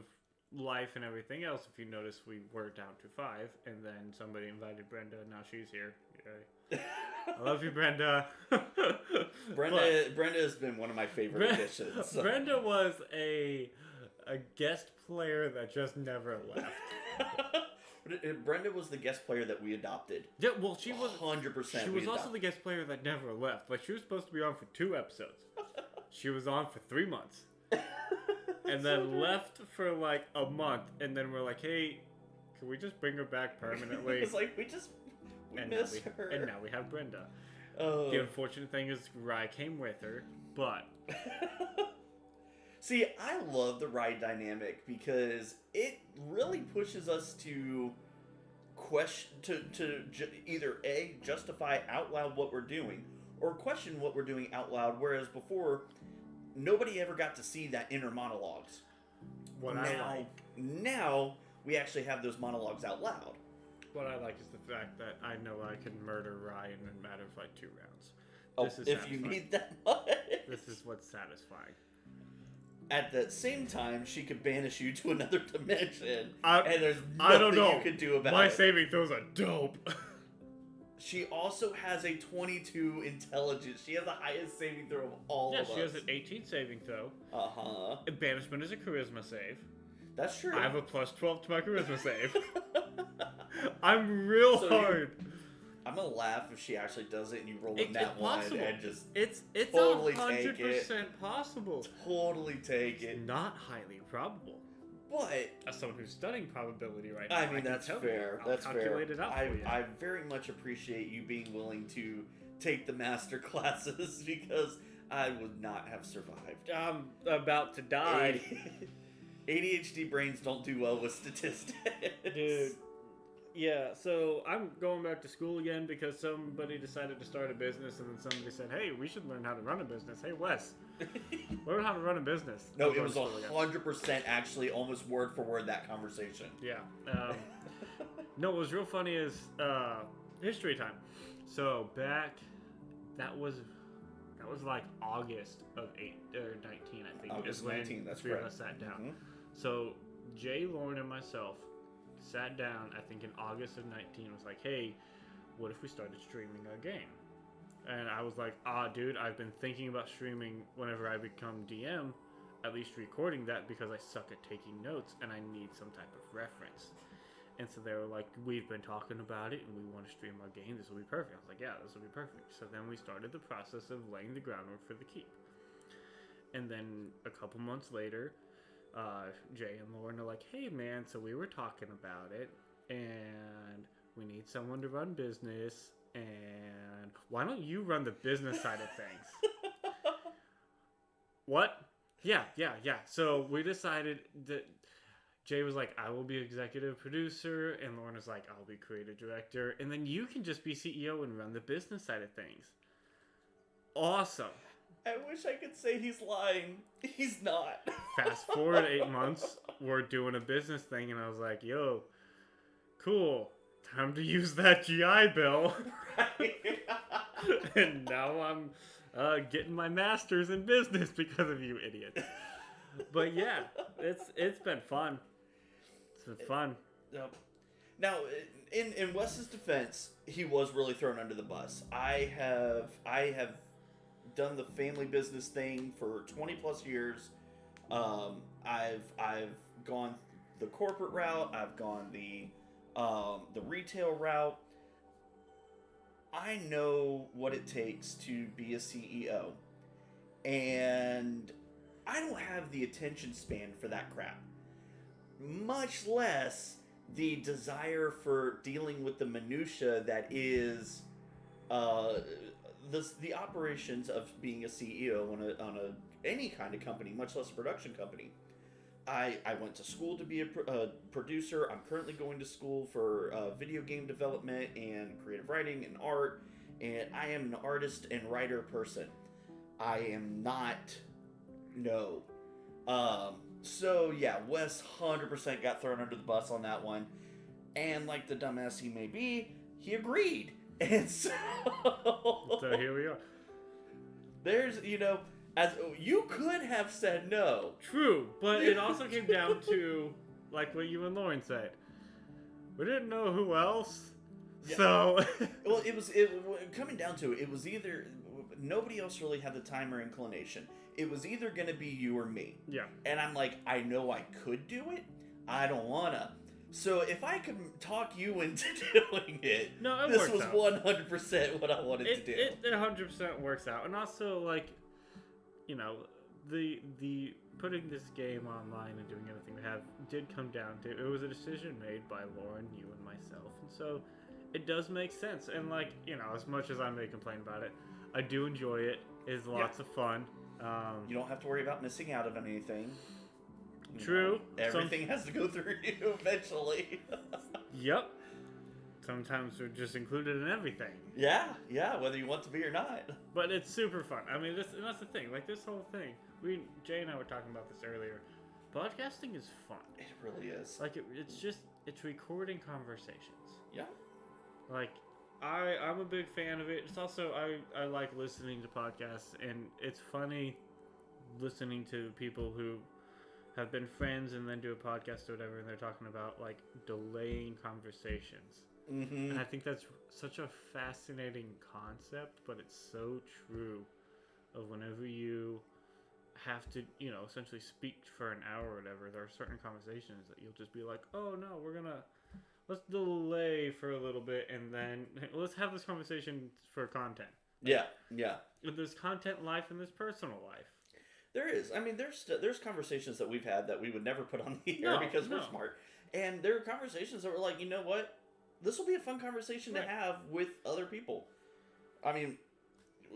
life and everything else, if you notice, we were down to 5. And then somebody invited Brenda, and now she's here. Yay. I love you, Brenda. Brenda has been one of my favorite additions. So. Brenda was a guest player that just never left. Brenda was the guest player that we adopted. Yeah, well, she was 100%. She was also the guest player that never left. Like, she was supposed to be on for 2 episodes. She was on for 3 months. and then left for like a month, and then we're like, hey, can we just bring her back permanently? It's like we miss her. And now we have Brenda. Oh. The unfortunate thing is Rye came with her, but see, I love the ride dynamic because it really pushes us to either A, justify out loud what we're doing, or question what we're doing out loud, whereas before nobody ever got to see that inner monologues. Now we actually have those monologues out loud. What I like is the fact that I know I can murder Ryan in a matter of like 2 rounds. This is if satisfying. You need that much. This is what's satisfying. At the same time, she could banish you to another dimension, and there's I don't know. You could do about My it. My saving throws are dope. She also has a 22 intelligence. She has the highest saving throw of all of us. Yeah, she has an 18 saving throw. Uh-huh. Banishment is a charisma save. That's true. I have a plus 12 to my charisma save. I'm real hard. I'm gonna laugh if she actually does it and you roll in that one and just it's totally 100% take it. possible. Totally take it. Not highly probable. But as someone who's studying probability right now, I mean that's fair. That's fair. I I very much appreciate you being willing to take the master classes because I would not have survived. I'm about to die. ADHD brains don't do well with statistics. Dude. Yeah, so I'm going back to school again because somebody decided to start a business and then somebody said, hey, we should learn how to run a business. Hey, Wes, learn how to run a business. No, it was 100% actually almost word for word that conversation. Yeah. No, what was real funny is history time. So back, that was like August of 19, I think. August 19, that's three of us sat down. Mm-hmm. So Jay, Lauren, and myself sat down, I think in August of 19, was like, hey, what if we started streaming a game? And I was like, dude, I've been thinking about streaming whenever I become DM, at least recording that because I suck at taking notes and I need some type of reference. And so they were like, we've been talking about it and we want to stream our game. This will be perfect. I was like, yeah, this will be perfect. So then we started the process of laying the groundwork for the keep. And then a couple months later, Jay and Lauren are like, hey man, so we were talking about it and we need someone to run business and why don't you run the business side of things? What? Yeah. So we decided that Jay was like, I will be executive producer, and Lauren was like, I'll be creative director, and then you can just be CEO and run the business side of things. Awesome. I wish I could say he's lying. He's not. Fast forward 8 months, we're doing a business thing, and I was like, yo, cool. Time to use that GI Bill. Right. And now I'm getting my master's in business because of you idiots. But yeah, it's been fun. It's been fun. Yep. Now, in Wes's defense, he was really thrown under the bus. I have done the family business thing for 20 plus years. I've gone the corporate route. I've gone the retail route. I know what it takes to be a CEO, and I don't have the attention span for that crap. Much less the desire for dealing with the minutia that is the operations of being a CEO on any kind of company, much less a production company. I went to school to be a producer. I'm currently going to school for video game development and creative writing and art. And I am an artist and writer person. I am not, no. So yeah, Wes 100% got thrown under the bus on that one. And like the dumbass he may be, he agreed. And so here we are. There's, as you could have said no. True, but it also came down to like what you and Lauren said. We didn't know who else, yeah. So well, coming down to it. It was either nobody else really had the time or inclination. It was either gonna be you or me. Yeah. And I'm like, I know I could do it. I don't wanna. So if I could talk you into doing it, this was 100% what I wanted to do. It 100% works out, and also like, the putting this game online and doing everything we have did come down to, it was a decision made by Lauren, you, and myself, and so it does make sense. And like, as much as I may complain about it, I do enjoy it. It's lots of fun. You don't have to worry about missing out on anything. True. Everything has to go through you eventually. Yep. Sometimes we're just included in everything. Yeah, whether you want to be or not. But it's super fun. I mean, that's the thing. Like, this whole thing, Jay and I were talking about this earlier. Podcasting is fun. It really is. Like, it's recording conversations. Yeah. Like, I'm a big fan of it. It's also, I like listening to podcasts, and it's funny listening to people who have been friends and then do a podcast or whatever, and they're talking about, like, delaying conversations. Mm-hmm. And I think that's such a fascinating concept, but it's so true of whenever you have to, essentially speak for an hour or whatever, there are certain conversations that you'll just be like, oh no, let's delay for a little bit and then let's have this conversation for content. Yeah. There's content life and there's personal life. There is. I mean, there's conversations that we've had that we would never put on the air because we're smart. And there are conversations that we're like, you know what? This will be a fun conversation to have with other people. I mean,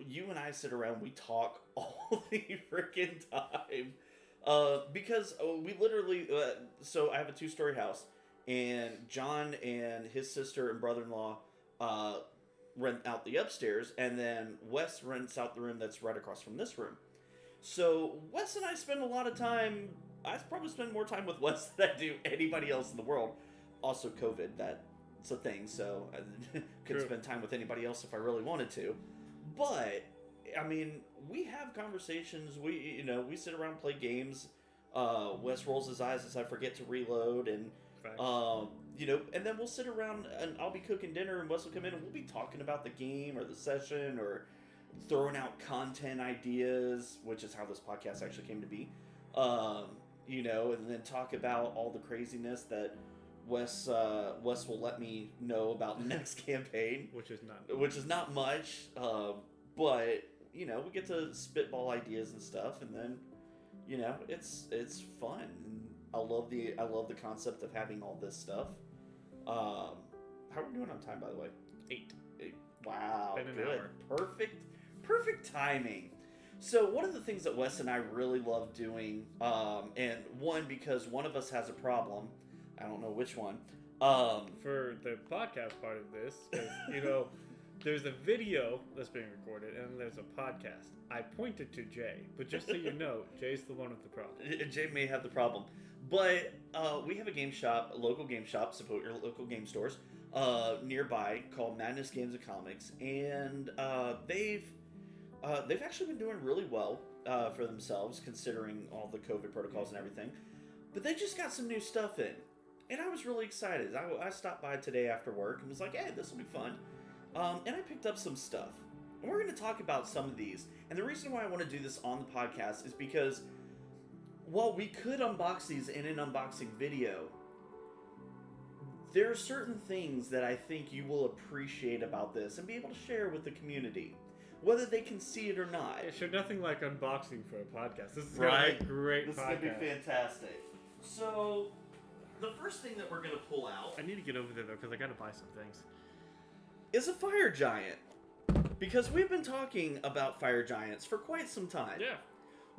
you and I sit around, we talk all the freaking time. Because we literally, so I have a 2-story house, and John and his sister and brother-in-law rent out the upstairs, and then Wes rents out the room that's right across from this room. So Wes and I spend a lot of time, I probably spend more time with Wes than I do anybody else in the world. Also COVID, that's a thing, so I couldn't spend time with anybody else if I really wanted to. But, I mean, we have conversations, we sit around and play games. Wes rolls his eyes as I forget to reload, and, and then we'll sit around and I'll be cooking dinner and Wes will come in and we'll be talking about the game or the session or throwing out content ideas, which is how this podcast actually came to be. And then talk about all the craziness that Wes will let me know about the next campaign, which is not much. But we get to spitball ideas and stuff, and then it's fun. And I love the concept of having all this stuff. How are we doing on time, by the way? 8. Wow, been an good, hour. Perfect timing. So one of the things that Wes and I really love doing, and one because one of us has a problem. I don't know which one. For the podcast part of this, because, there's a video that's being recorded, and there's a podcast. I pointed to Jay, but just so you know, Jay's the one with the problem. Jay may have the problem. But we have a local game shop, support your local game stores, nearby, called Madness Games and Comics, and they've actually been doing really well for themselves, considering all the COVID protocols and everything. But they just got some new stuff in. And I was really excited. I stopped by today after work and was like, hey, this will be fun. And I picked up some stuff. And we're going to talk about some of these. And the reason why I want to do this on the podcast is because while we could unbox these in an unboxing video, there are certain things that I think you will appreciate about this and be able to share with the community, whether they can see it or not. Yeah, sure, nothing like unboxing for a podcast. This is right? Gonna be a great This podcast. is going to be fantastic. So, the first thing that we're going to pull out... I need to get over there, though, because I got to buy some things. ...is a fire giant. Because we've been talking about fire giants for quite some time. Yeah.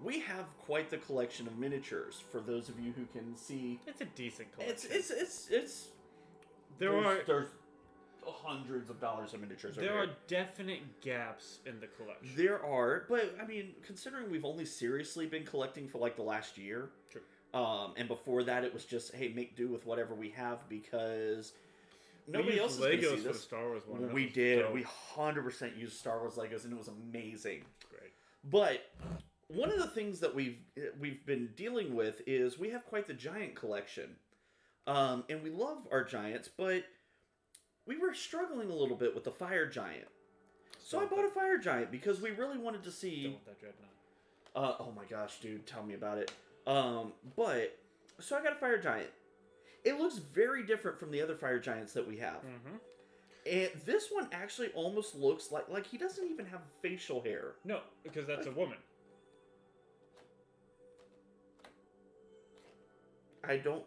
We have quite the collection of miniatures, for those of you who can see. It's a decent collection. It's there's hundreds of dollars of miniatures. There are definite gaps in the collection. There are, but I mean, considering we've only seriously been collecting for like the last year. True. And before that, it was just, hey, make do with whatever we have because nobody else is Legos going to see for this. the Star Wars one. We did. Dope. We 100% used Star Wars Legos, and it was amazing. Great. But one of the things that we've been dealing with is we have quite the giant collection, and we love our giants, but we were struggling a little bit with the fire giant. So I bought a fire giant because we really wanted to see. Don't want that dreadnought. Oh my gosh, dude, tell me about it. But so I got a fire giant. It looks very different from the other fire giants that we have. Mm-hmm. And this one actually almost looks like he doesn't even have facial hair. No, because that's a woman. I don't.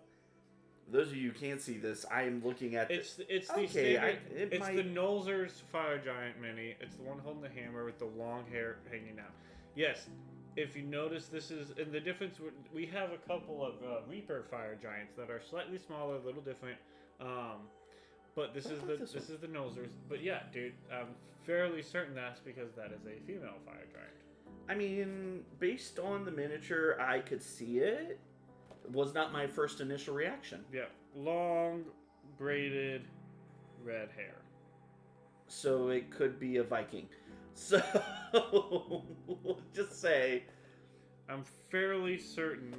Those of you who can't see this, I am looking at. It's the Okay, standard. It's might... the Nolzur's Fire Giant Mini. It's the one holding the hammer with the long hair hanging out. Yes, if you notice, this is and the difference. We have a couple of Reaper Fire Giants that are slightly smaller, a little different. But this is the Nolzur's. But yeah, dude, I'm fairly certain that's because that is a female Fire Giant. I mean, based on the miniature, I could see it. Was not my first initial reaction. Yeah, long, braided, red hair. So it could be a Viking. So we'll just say, I'm fairly certain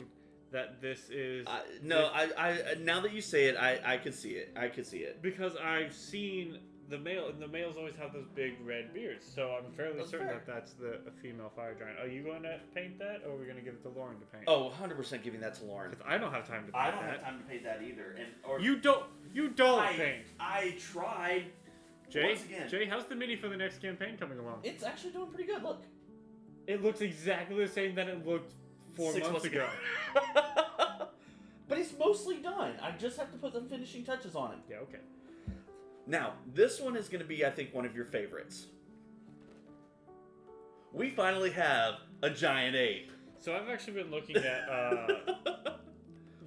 that this is. No, I now that you say it, I can see it. I can see it because I've seen the male, and the males always have those big red beards. So I'm fairly certain that that's a female fire giant. Are you going to paint that, or are we going to give it to Lauren to paint? Oh, 100% giving that to Lauren. Because I don't have time to paint that. I don't have time to paint that either. You don't paint. I tried. Jay, Once again. Jay, how's the mini for the next campaign coming along? It's actually doing pretty good. Look. It looks exactly the same that it looked 6 months ago. But it's mostly done. I just have to put some finishing touches on it. Yeah, okay. Now, this one is going to be, I think, one of your favorites. We finally have a giant ape. So I've actually been looking at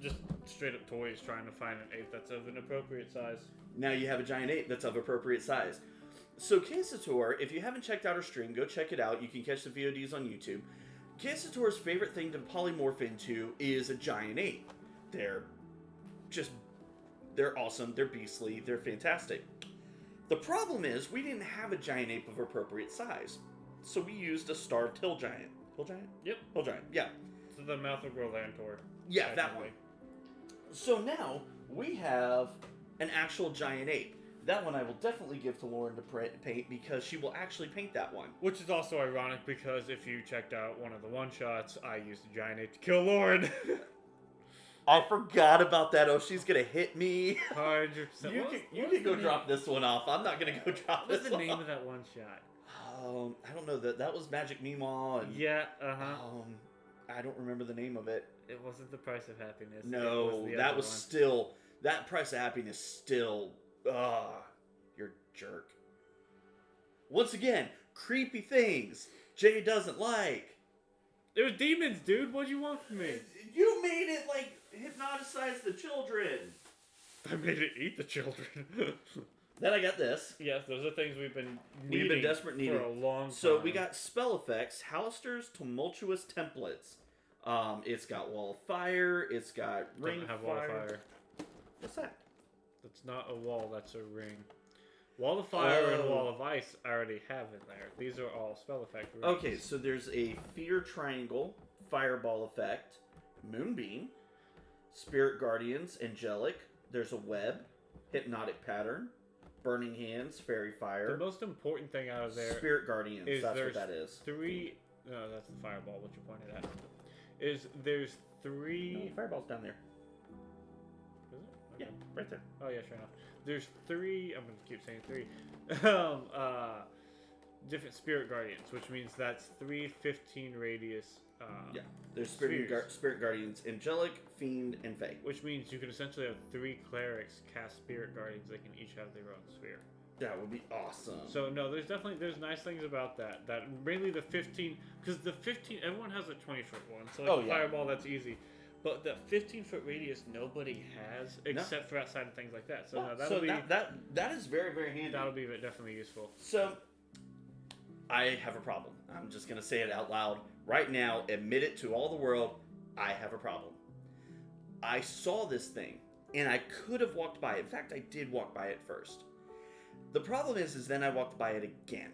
just straight up toys, trying to find an ape that's of an appropriate size. Now you have a giant ape that's of appropriate size. So Quesator, if you haven't checked out her stream, go check it out. You can catch the VODs on YouTube. Quesator's favorite thing to polymorph into is a giant ape. They're awesome, they're beastly, they're fantastic. The problem is, we didn't have a giant ape of appropriate size. So we used a starved hill giant. Hill giant? Yep. Hill giant, yeah. So the mouth of Grolantor. Yeah, that one. So now, we have an actual giant ape. That one I will definitely give to Lauren to paint because she will actually paint that one. Which is also ironic because if you checked out one of the one-shots, I used a giant ape to kill Lauren. I forgot about that. Oh, she's gonna hit me. 100%. You can go drop this one off. I'm not gonna go drop this one. What's the name of that one shot? I don't know. That was Magic Meemaw. And, yeah. I don't remember the name of it. It wasn't The Price of Happiness. No, that was still that Price of Happiness. Still, you're a jerk. Once again, creepy things Jay doesn't like. It was demons, dude. What do you want from me? You made it like hypnotize the children. I made it eat the children. Then I got this. Yes, those are things we've been desperate needing for a long time. So we got spell effects, Hallister's Tumultuous Templates. It's got Wall of Fire. It's got Ring of Fire. Wall of Fire. What's that? That's not a wall. That's a ring. Wall of Fire and Wall of Ice I already have in there. These are all spell effect rings. Okay, so there's a Fear Triangle, Fireball Effect, Moonbeam, Spirit Guardians, Angelic. There's a Web, Hypnotic Pattern, Burning Hands, Fairy Fire. The most important thing out of there Spirit Guardians, that's what that is. No, that's the Fireball, what you pointed at. There's three... No, Fireball's down there. Is it? Yeah, Okay. right there. Oh, yeah, sure enough. There's three... I'm going to keep saying three. Different Spirit Guardians, which means that's 3 15 radius... yeah, there's Spirit Guardians, Angelic, Fiend, and Fae. Which means you can essentially have 3 clerics cast Spirit Guardians. They can each have their own sphere. That would be awesome. So no, there's nice things about that. That mainly the 15, because the 15, everyone has a 20-foot one. So like Fireball, that's easy. But the 15-foot radius nobody has except for outside of things like that. So that is very, very handy. That'll be definitely useful. So I have a problem. I'm just gonna say it out loud right now. Admit it to all the world. I have a problem. I saw this thing and I could have walked by it. In fact, I did walk by it first. The problem is then I walked by it again,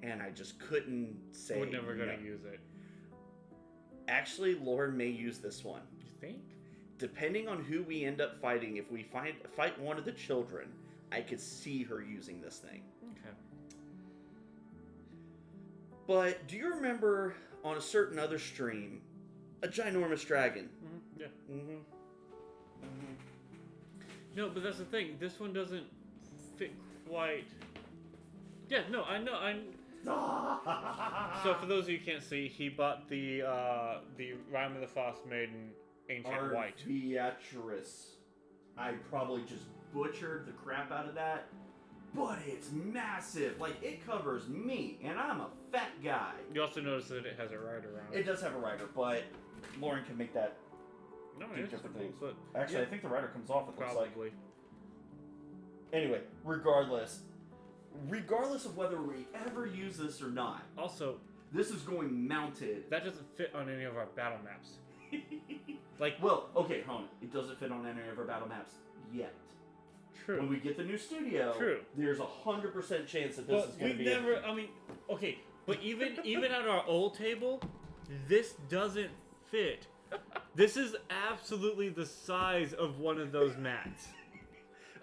and I just couldn't say. We're never gonna use it. Actually, Lauren may use this one. You think? Depending on who we end up fighting, if we fight one of the children, I could see her using this thing. Okay. But do you remember on a certain other stream, a ginormous dragon? Mm-hmm. Yeah. Mm-hmm. Mm-hmm. No, but that's the thing. This one doesn't fit quite. Yeah, no, I know. So for those of you who can't see, he bought the Rime of the Frost Maiden ancient white. Arviatris. I probably just butchered the crap out of that. But it's massive. Like, it covers me, and I'm a fat guy. You also notice that it has a rider on it. It does have a rider, but Lauren can make that No, do it's different cool, things. but Actually, I think the rider comes off, it looks like. probably. Anyway, regardless of whether we ever use this or not, Also, this is going mounted. that doesn't fit on any of our battle maps. Like, Well, okay, hold on. It doesn't fit on any of our battle maps yet. true. When we get the new studio, True. there's 100% chance that this is But going to we've be... never. I mean, okay, but even at our old table, this doesn't fit. This is absolutely the size of one of those mats.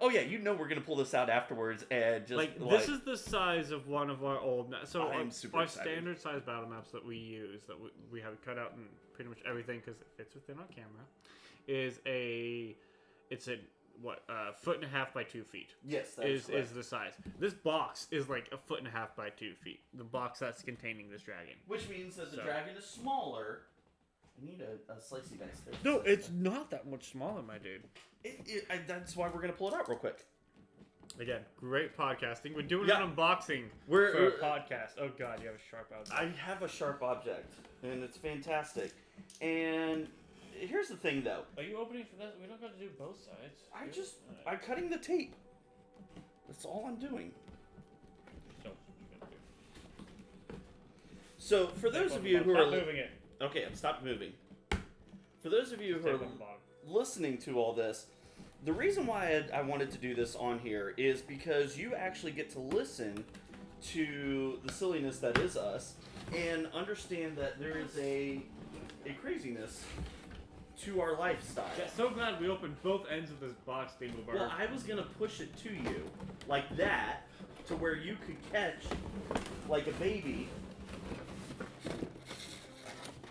Oh yeah, you know we're going to pull this out afterwards and just... Like, this is the size of one of our old maps. So I'm super our excited. standard size battle maps that we use, that we have cut out in pretty much everything because it fits within our camera, is it's a foot and a half by 2 feet. Yes, that is is the size. This box is like a foot and a half by 2 feet. The box that's containing this dragon. Which means that the dragon is smaller. I need a slicey dice there. No, it's not that much smaller, my dude. That's why we're going to pull it out real quick. Again, great podcasting. We're doing Yeah. an unboxing We're- for a podcast. Oh god, you have a sharp object. I have a sharp object, and it's fantastic. And here's the thing, though. Are you opening for that? We don't got to do both sides. I'm cutting the tape. That's all I'm doing. So, for those of you who are... Stop moving it. Okay, I've stopped moving. For those of you who are Tape on the bottom. listening to all this, the reason why I wanted to do this on here is because you actually get to listen to the silliness that is us and understand that there is a craziness to our lifestyle. Yeah, so glad we opened both ends of this box, Dingleberg. Well, I was gonna push it to you like that to where you could catch like a baby.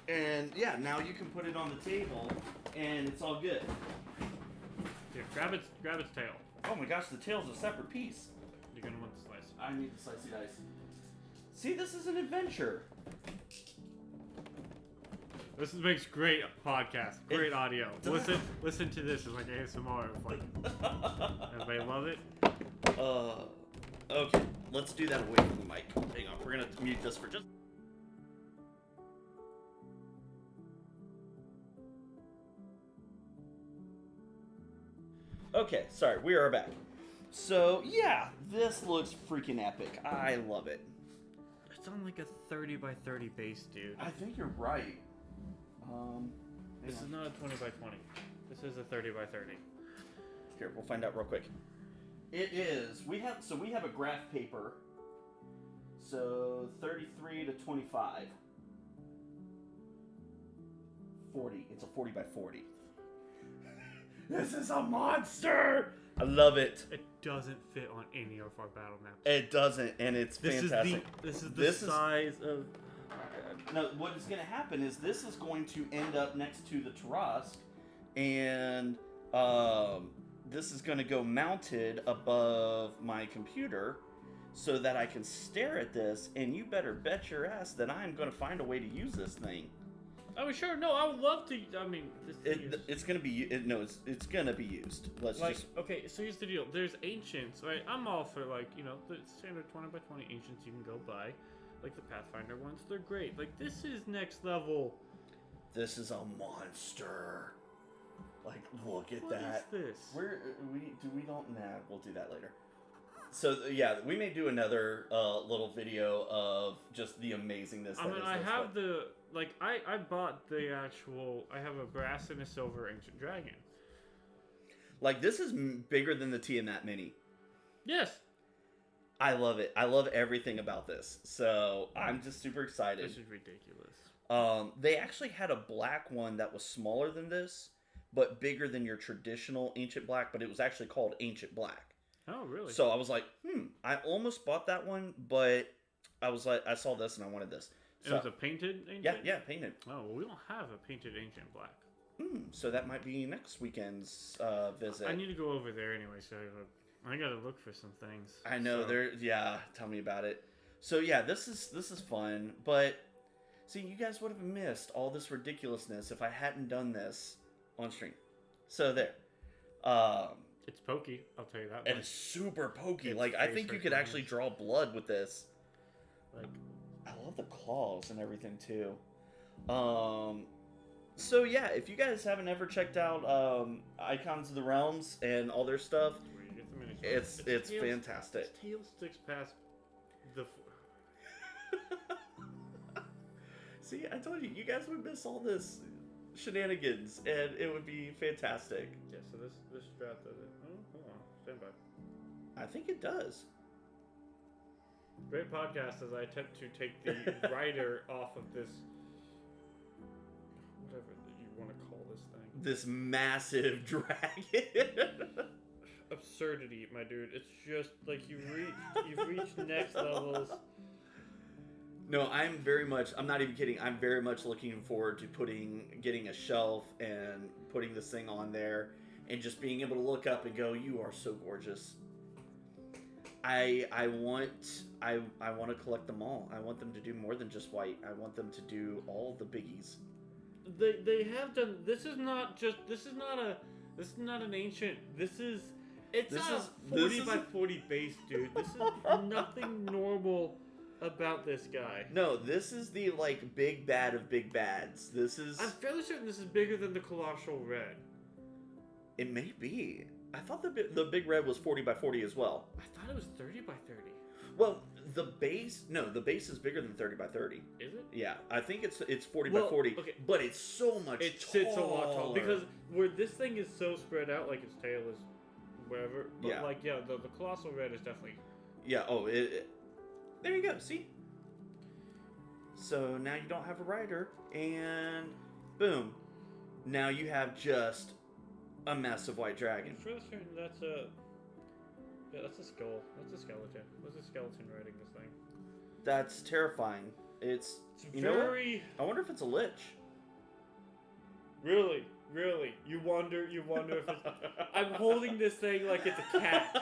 And yeah, now you can put it on the table and it's all good. Here, grab its tail. Oh my gosh, the tail's a separate piece. You're gonna want the slice. I need the slicey dice. See, this is an adventure. This makes great podcast, great audio. Listen to this. It's like ASMR. It's like everybody love it. Okay, let's do that away from the mic. Hang on, we're gonna mute this for just. Okay, sorry, we are back. So yeah, this looks freaking epic. I love it. It's on like a 30 by 30 base, dude. I think you're right. This is not a 20 by 20. This is a 30 by 30. Here, we'll find out real quick. It is. We have a graph paper. So 33 to 25. 40. It's a 40 by 40. This is a monster! I love it. It doesn't fit on any of our battle maps. It doesn't, and it's fantastic. This is the size of. Now, what is going to happen is this is going to end up next to the Tarask, and this is going to go mounted above my computer so that I can stare at this, and you better bet your ass that I'm going to find a way to use this thing. Oh, sure. No, I would love to. I mean, It's going to be... it's going to be used. Let's like, just... okay, so here's the deal. There's ancients, right? I'm all for, like, you know, the standard 20 by 20 ancients you can go buy. Like the Pathfinder ones, they're great. Like, this is next level. This is a monster. Like, look at What that. is this? We don't... Nah, we'll do that later. So, yeah, we may do another little video of just the amazingness that I mean, is I this, have but- the... Like, I bought the actual... I have a brass and a silver ancient dragon. Like, this is bigger than the Tiamat Mini. Yes. I love it. I love everything about this. So, I'm just super excited. This is ridiculous. They actually had a black one that was smaller than this, but bigger than your traditional Ancient Black, but it was actually called Ancient Black. Oh, really? So, I was like, I almost bought that one, but I was like, I saw this and I wanted this. It So, was a painted ancient? yeah, painted. Oh, well, we don't have a painted ancient black. So that might be next weekend's visit. I need to go over there anyway, so I gotta look for some things. I know tell me about it. So yeah, this is fun, but see, you guys would have missed all this ridiculousness if I hadn't done this on stream. So there. It's pokey, I'll tell you that And much. it's super pokey. It's Like, I face think you right could from actually hands. draw blood with this. Like, I love the claws and everything, too. So, yeah, if you guys haven't ever checked out Icons of the Realms and all their stuff, where you get the mini it's tail, fantastic. Its tail sticks past the... See, I told you, you guys would miss all this shenanigans, and it would be fantastic. Yeah, so this strap does it. Oh, hold on. Stand by. I think it does. Great podcast as I attempt to take the rider off of this... whatever that you want to call this thing. This massive dragon. Absurdity, my dude. It's just like you've reached next levels. No, I'm not even kidding, I'm very much looking forward to getting a shelf and putting this thing on there and just being able to look up and go, you are so gorgeous. I want to collect them all. I want them to do more than just white. I want them to do all the biggies. They have done. This is not an ancient. It's a 40 by 40 base, dude. This is nothing normal about this guy. No, this is the like big bad of big bads. I'm fairly certain this is bigger than the Colossal Red. It may be. I thought the big red was 40 by 40 as well. I thought it was 30 by 30. Well, the base is bigger than 30 by 30. Is it? Yeah, I think it's 40 by 40. Okay. But it's so much It sits a lot taller. Because where this thing is so spread out, like its tail is wherever. But Yeah. the Colossal Red is definitely... Yeah, there you go, see? So now you don't have a rider, and boom. Now you have just a massive white dragon. I'm fairly certain that's a... Yeah, that's a skull. That's a skeleton. What's a skeleton riding this thing? That's terrifying. It's you very... know what? I wonder if it's a lich. Really? You wonder if it's... I'm holding this thing like it's a cat.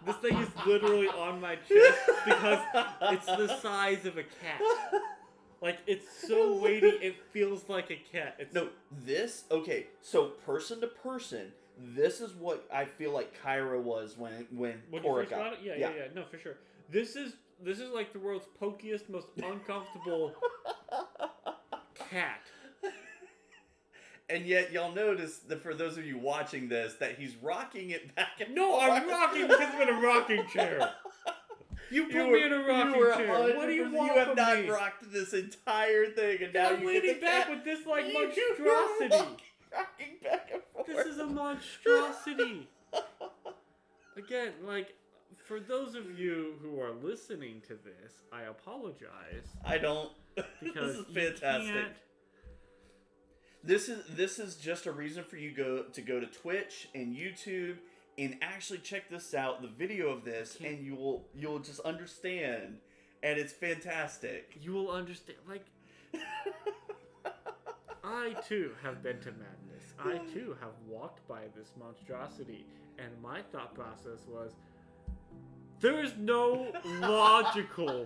This thing is literally on my chest because it's the size of a cat. Like, it's so weighty, it feels like a cat. Okay, so person to person, this is what I feel like Kyra was when Cora got it? Yeah. No, for sure. This is like the world's pokiest, most uncomfortable cat. And yet, y'all notice that for those of you watching this, that he's rocking it back and No, forth. I'm rocking because I'm in a rocking chair. You put me in a rocking chair. What do you want You from have me? not rocked this entire thing, and now I'm you leaning get the back cat. with this like You're monstrosity. rocking back and forth. This is a monstrosity. Again, like, for those of you who are listening to this, I apologize. I don't. Because This is fantastic. This is just a reason for you to go to Twitch and YouTube and actually check this out, the video of this, and you'll just understand, and it's fantastic. You will understand. Like, I too have been to madness. I too have walked by this monstrosity, and my thought process was, there is no logical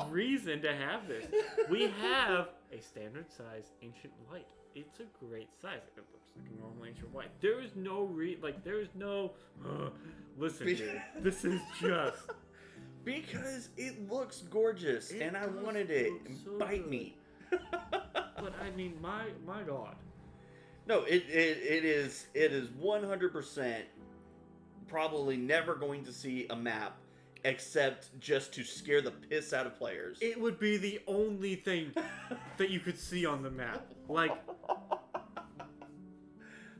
reason to have this. We have a standard size ancient white. It's a great size. It looks like a normal ancient white. There is no listen, dude. This is just because it looks gorgeous, and I wanted it. So Bite good. me. But I mean, my God. No, it is 100% probably never going to see a map except just to scare the piss out of players. It would be the only thing that you could see on the map. Like,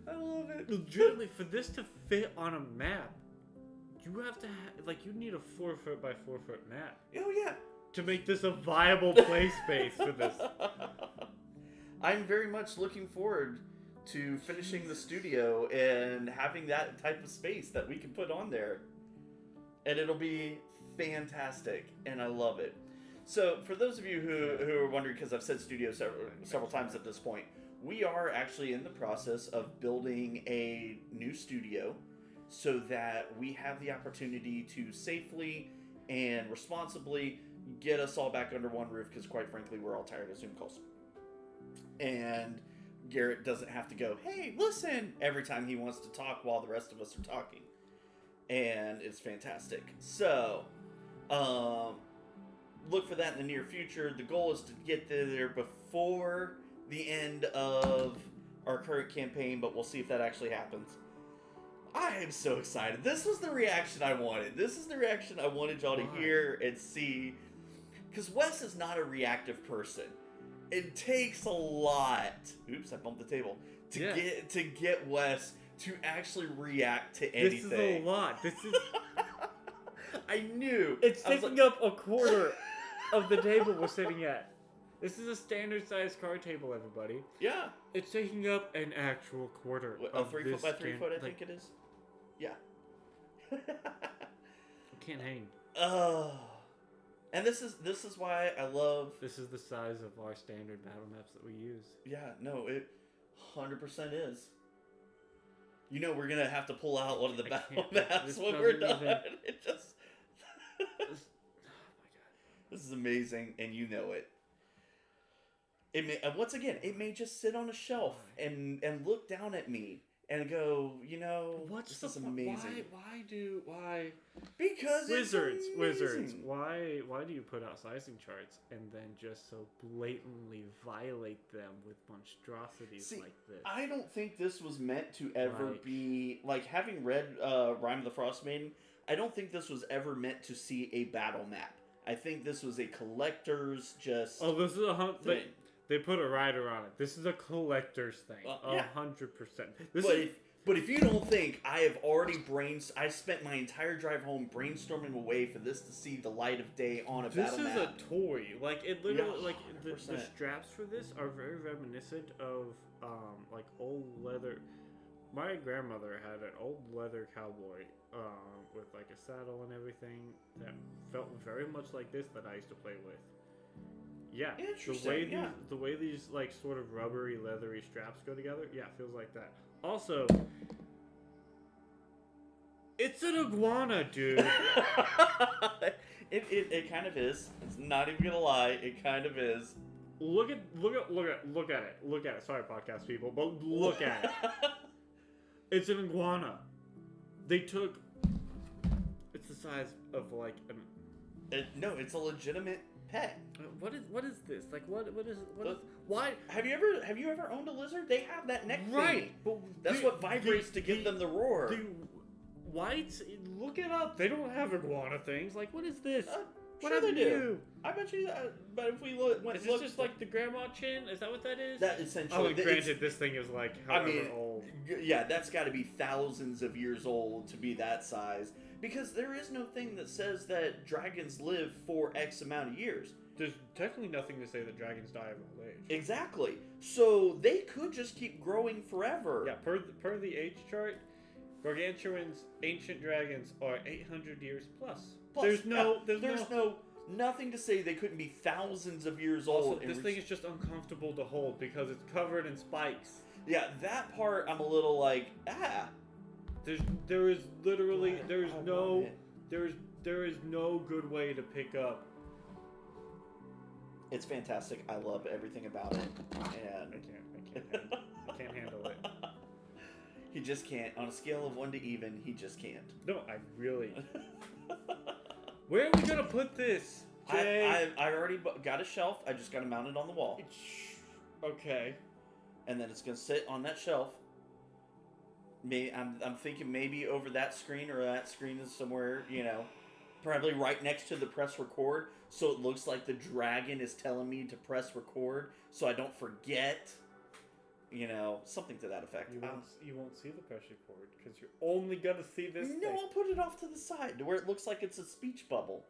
I love it. legitimately, for this to fit on a map, you have to you need a 4 foot by 4 foot map Oh yeah. to make this a viable play space for this. I'm very much looking forward to finishing the studio and having that type of space that we can put on there. And it'll be fantastic, and I love it. So, for those of you who are wondering, because I've said studio several times at this point, we are actually in the process of building a new studio so that we have the opportunity to safely and responsibly get us all back under one roof, because quite frankly, we're all tired of Zoom calls. And Garrett doesn't have to go, hey, listen, every time he wants to talk while the rest of us are talking. And it's fantastic. So, look for that in the near future. The goal is to get there before the end of our current campaign, but we'll see if that actually happens. I am so excited. This was the reaction I wanted. This is the reaction I wanted y'all to hear and see. Because Wes is not a reactive person. It takes a lot. Oops, I bumped the table. To get Wes to actually react to anything. This is a lot. This is... I knew. It's taking up a quarter of the table we're sitting at. This is a standard sized card table, everybody. Yeah. It's taking up an actual quarter. A 3 foot by 3 foot, I think it is. Yeah. I can't hang. And this is why I love... This is the size of our standard battle maps that we use. Yeah, no, it 100% is. You know, we're going to have to pull out one of the battle maps when we're done. It just... oh my god. This is amazing, and you know it. It may, once again, it may just sit on a shelf and look down at me and go, you know, this is amazing. Why? Because Wizards. Why Why do you put out sizing charts and then just so blatantly violate them with monstrosities like this? I don't think this was meant to ever be, like, having read Rime of the Frost Maiden, I don't think this was ever meant to see a battle map. I think this was a collector's just... Oh, this is a hunt thing. They put a rider on it. This is a collector's thing. 100%. But if you don't think I have already I spent my entire drive home brainstorming a way for this to see the light of day on a battle map. This is a toy. Like, it literally, like, the 100%. straps for this are very reminiscent of, like, old leather. My grandmother had an old leather cowboy, with, like, a saddle and everything that felt very much like this that I used to play with. Yeah, interesting. The way these like sort of rubbery, leathery straps go together, yeah, it feels like that. Also, it's an iguana, dude. It kind of is. It's not even gonna lie. It kind of is. Look at it. Sorry, podcast people, but look at it. It's an iguana. They took. It's the size of like an. No, it's a legitimate pet. What is this? Like what is why have you ever owned a lizard? They have that neck right, but that's what vibrates to give them the roar. The whites, look it up. They don't have iguana things. Like what is this? What sure they do. I bet you. But if we look, is this just like the grandma chin? Is that what that is? That essentially. Oh, granted, this thing is like however old. Yeah, that's got to be thousands of years old to be that size. Because there is no thing that says that dragons live for X amount of years. There's technically nothing to say that dragons die of old age. Exactly. So they could just keep growing forever. Yeah, per the age chart, gargantuans, ancient dragons are 800 years plus. There's nothing to say they couldn't be thousands of years also, old. This thing is just uncomfortable to hold because it's covered in spikes. Yeah, that part I'm a little like, There is no good way to pick up. It's fantastic. I love everything about it. And I can't handle it. He just can't. On a scale of 1 to even, he just can't. No, I really. Where are we gonna put this, Jay? I already got a shelf. I just got to mount it on the wall. Okay. And then it's gonna sit on that shelf. I'm thinking maybe over that screen, or that screen is somewhere, probably right next to the press record, so it looks like the dragon is telling me to press record, so I don't forget, something to that effect. You won't see the press record, because you're only going to see this thing. I'll put it off to the side, to where it looks like it's a speech bubble.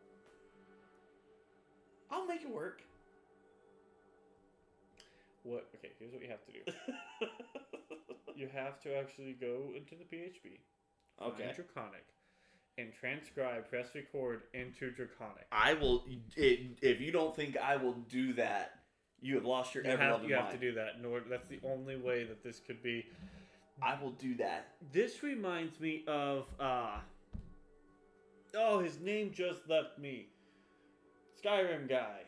I'll make it work. Okay, here's what you have to do. You have to actually go into the PHP, find Draconic, and transcribe press record into Draconic. I will. If you don't think I will do that, you have lost your ever-loving mind. You have to do that. That's the only way that this could be. I will do that. This reminds me of his name just left me. Skyrim guy.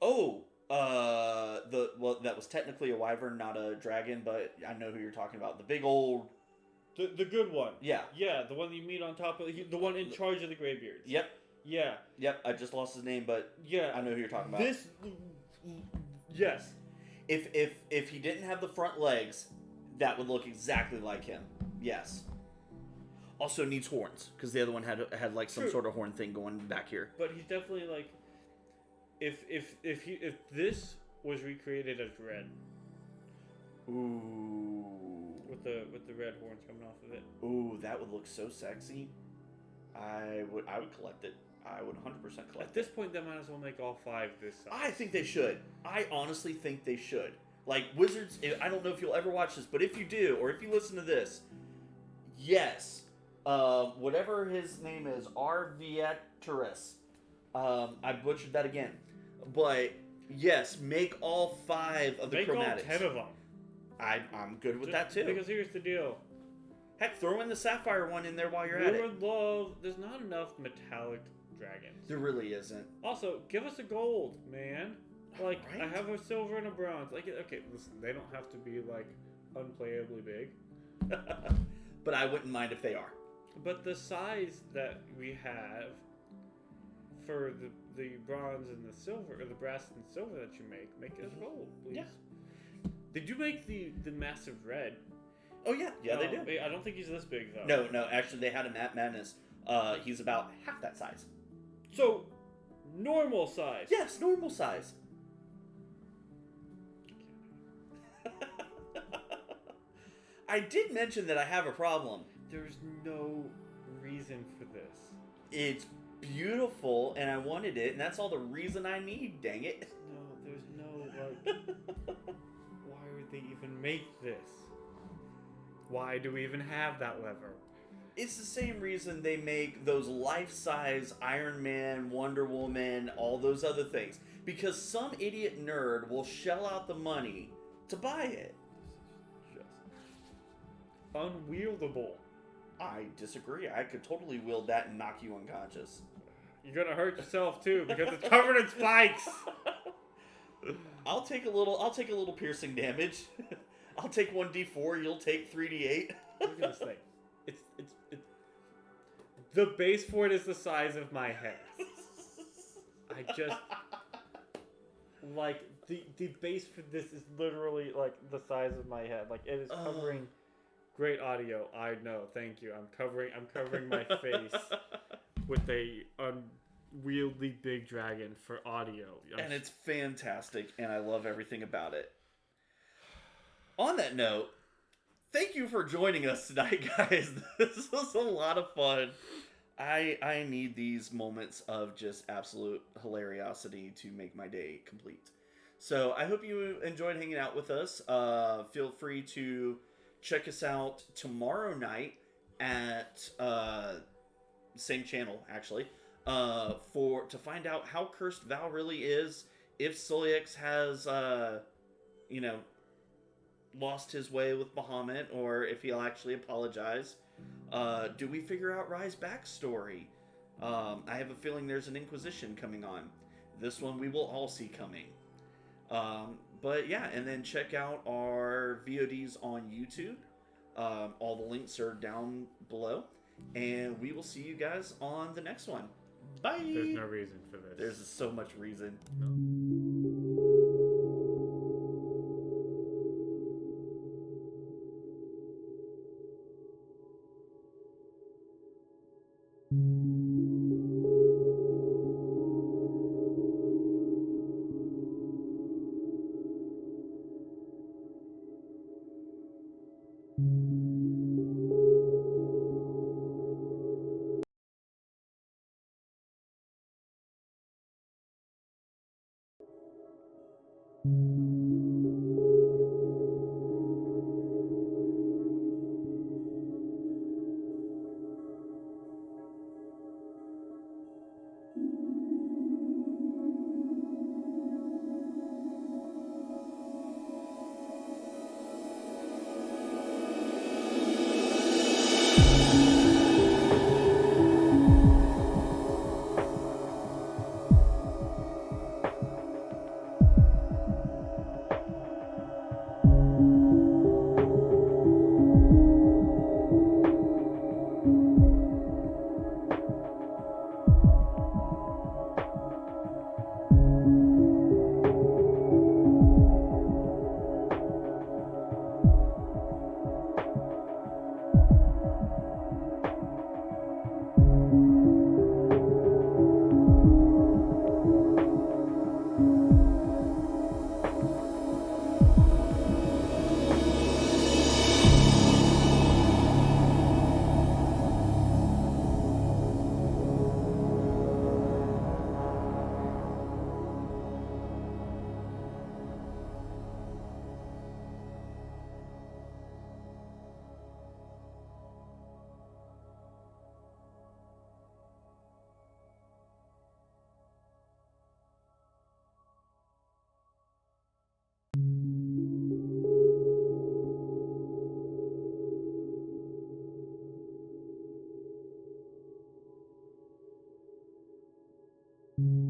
Oh, That was technically a wyvern, not a dragon, but I know who you're talking about. The big old. The good one. Yeah. Yeah, the one you meet on top of the one in charge of the Greybeards. Yep. Yeah. Yep. I just lost his name, but yeah, I know who you're talking about. This. Yes. If he didn't have the front legs, that would look exactly like him. Yes. Also needs horns because the other one had like some True. sort of horn thing going back here. But he's definitely like, if this was recreated as red. Ooh. With the red horns coming off of it. Ooh, that would look so sexy. I would collect it. I would 100% collect it. At this point, they might as well make all 5 this size. I think they should. I honestly think they should. Like, Wizards, I don't know if you'll ever watch this, but if you do, or if you listen to this, yes. Whatever his name is, Arvieteris. I butchered that again. But, yes, make all 5 of the chromatics. Make all 10 of them. I'm good with that, too. Because here's the deal. Heck, throw in the sapphire one in there while you're at it. would love... There's not enough metallic dragons. There really isn't. Also, give us a gold, man. Like, right? I have a silver and a bronze. Like, okay, listen, they don't have to be, like, unplayably big. But I wouldn't mind if they are. But the size that we have for the bronze and the silver, or the brass and silver that you make it as gold, please. Yeah. Did you make the massive red? Oh, yeah. Yeah, they do. I don't think he's this big, though. No. Actually, they had him at Madness. He's about half that size. So, normal size. Yes, normal size. I did mention that I have a problem. There's no reason for this. It's beautiful, and I wanted it, and that's all the reason I need, dang it. No, there's no, like... Why would they even make this? Why do we even have that lever? It's the same reason they make those life-size Iron Man, Wonder Woman, all those other things. Because some idiot nerd will shell out the money to buy it. This is just unwieldable. I disagree. I could totally wield that and knock you unconscious. You're gonna hurt yourself too because it's covered in spikes. I'll take a little piercing damage. I'll take 1d4. You'll take 3d8. Look at this thing. It's the base for it is the size of my head. I just like the base for this is literally like the size of my head. Like it is covering. Great audio. I know. Thank you. I'm covering my face with a unwieldy big dragon for audio. And it's fantastic, and I love everything about it. On that note, thank you for joining us tonight, guys. This was a lot of fun. I need these moments of just absolute hilariosity to make my day complete. So I hope you enjoyed hanging out with us. Feel free to check us out tomorrow night at same channel actually to find out how cursed Val really is, if Solix has lost his way with Bahamut, or if he'll actually apologize. Do we figure out Rye's backstory? I have a feeling there's an Inquisition coming on. This one we will all see coming. But yeah, and then check out our VODs on YouTube. All the links are down below. And we will see you guys on the next one. Bye! There's no reason for this. There's so much reason. No. you.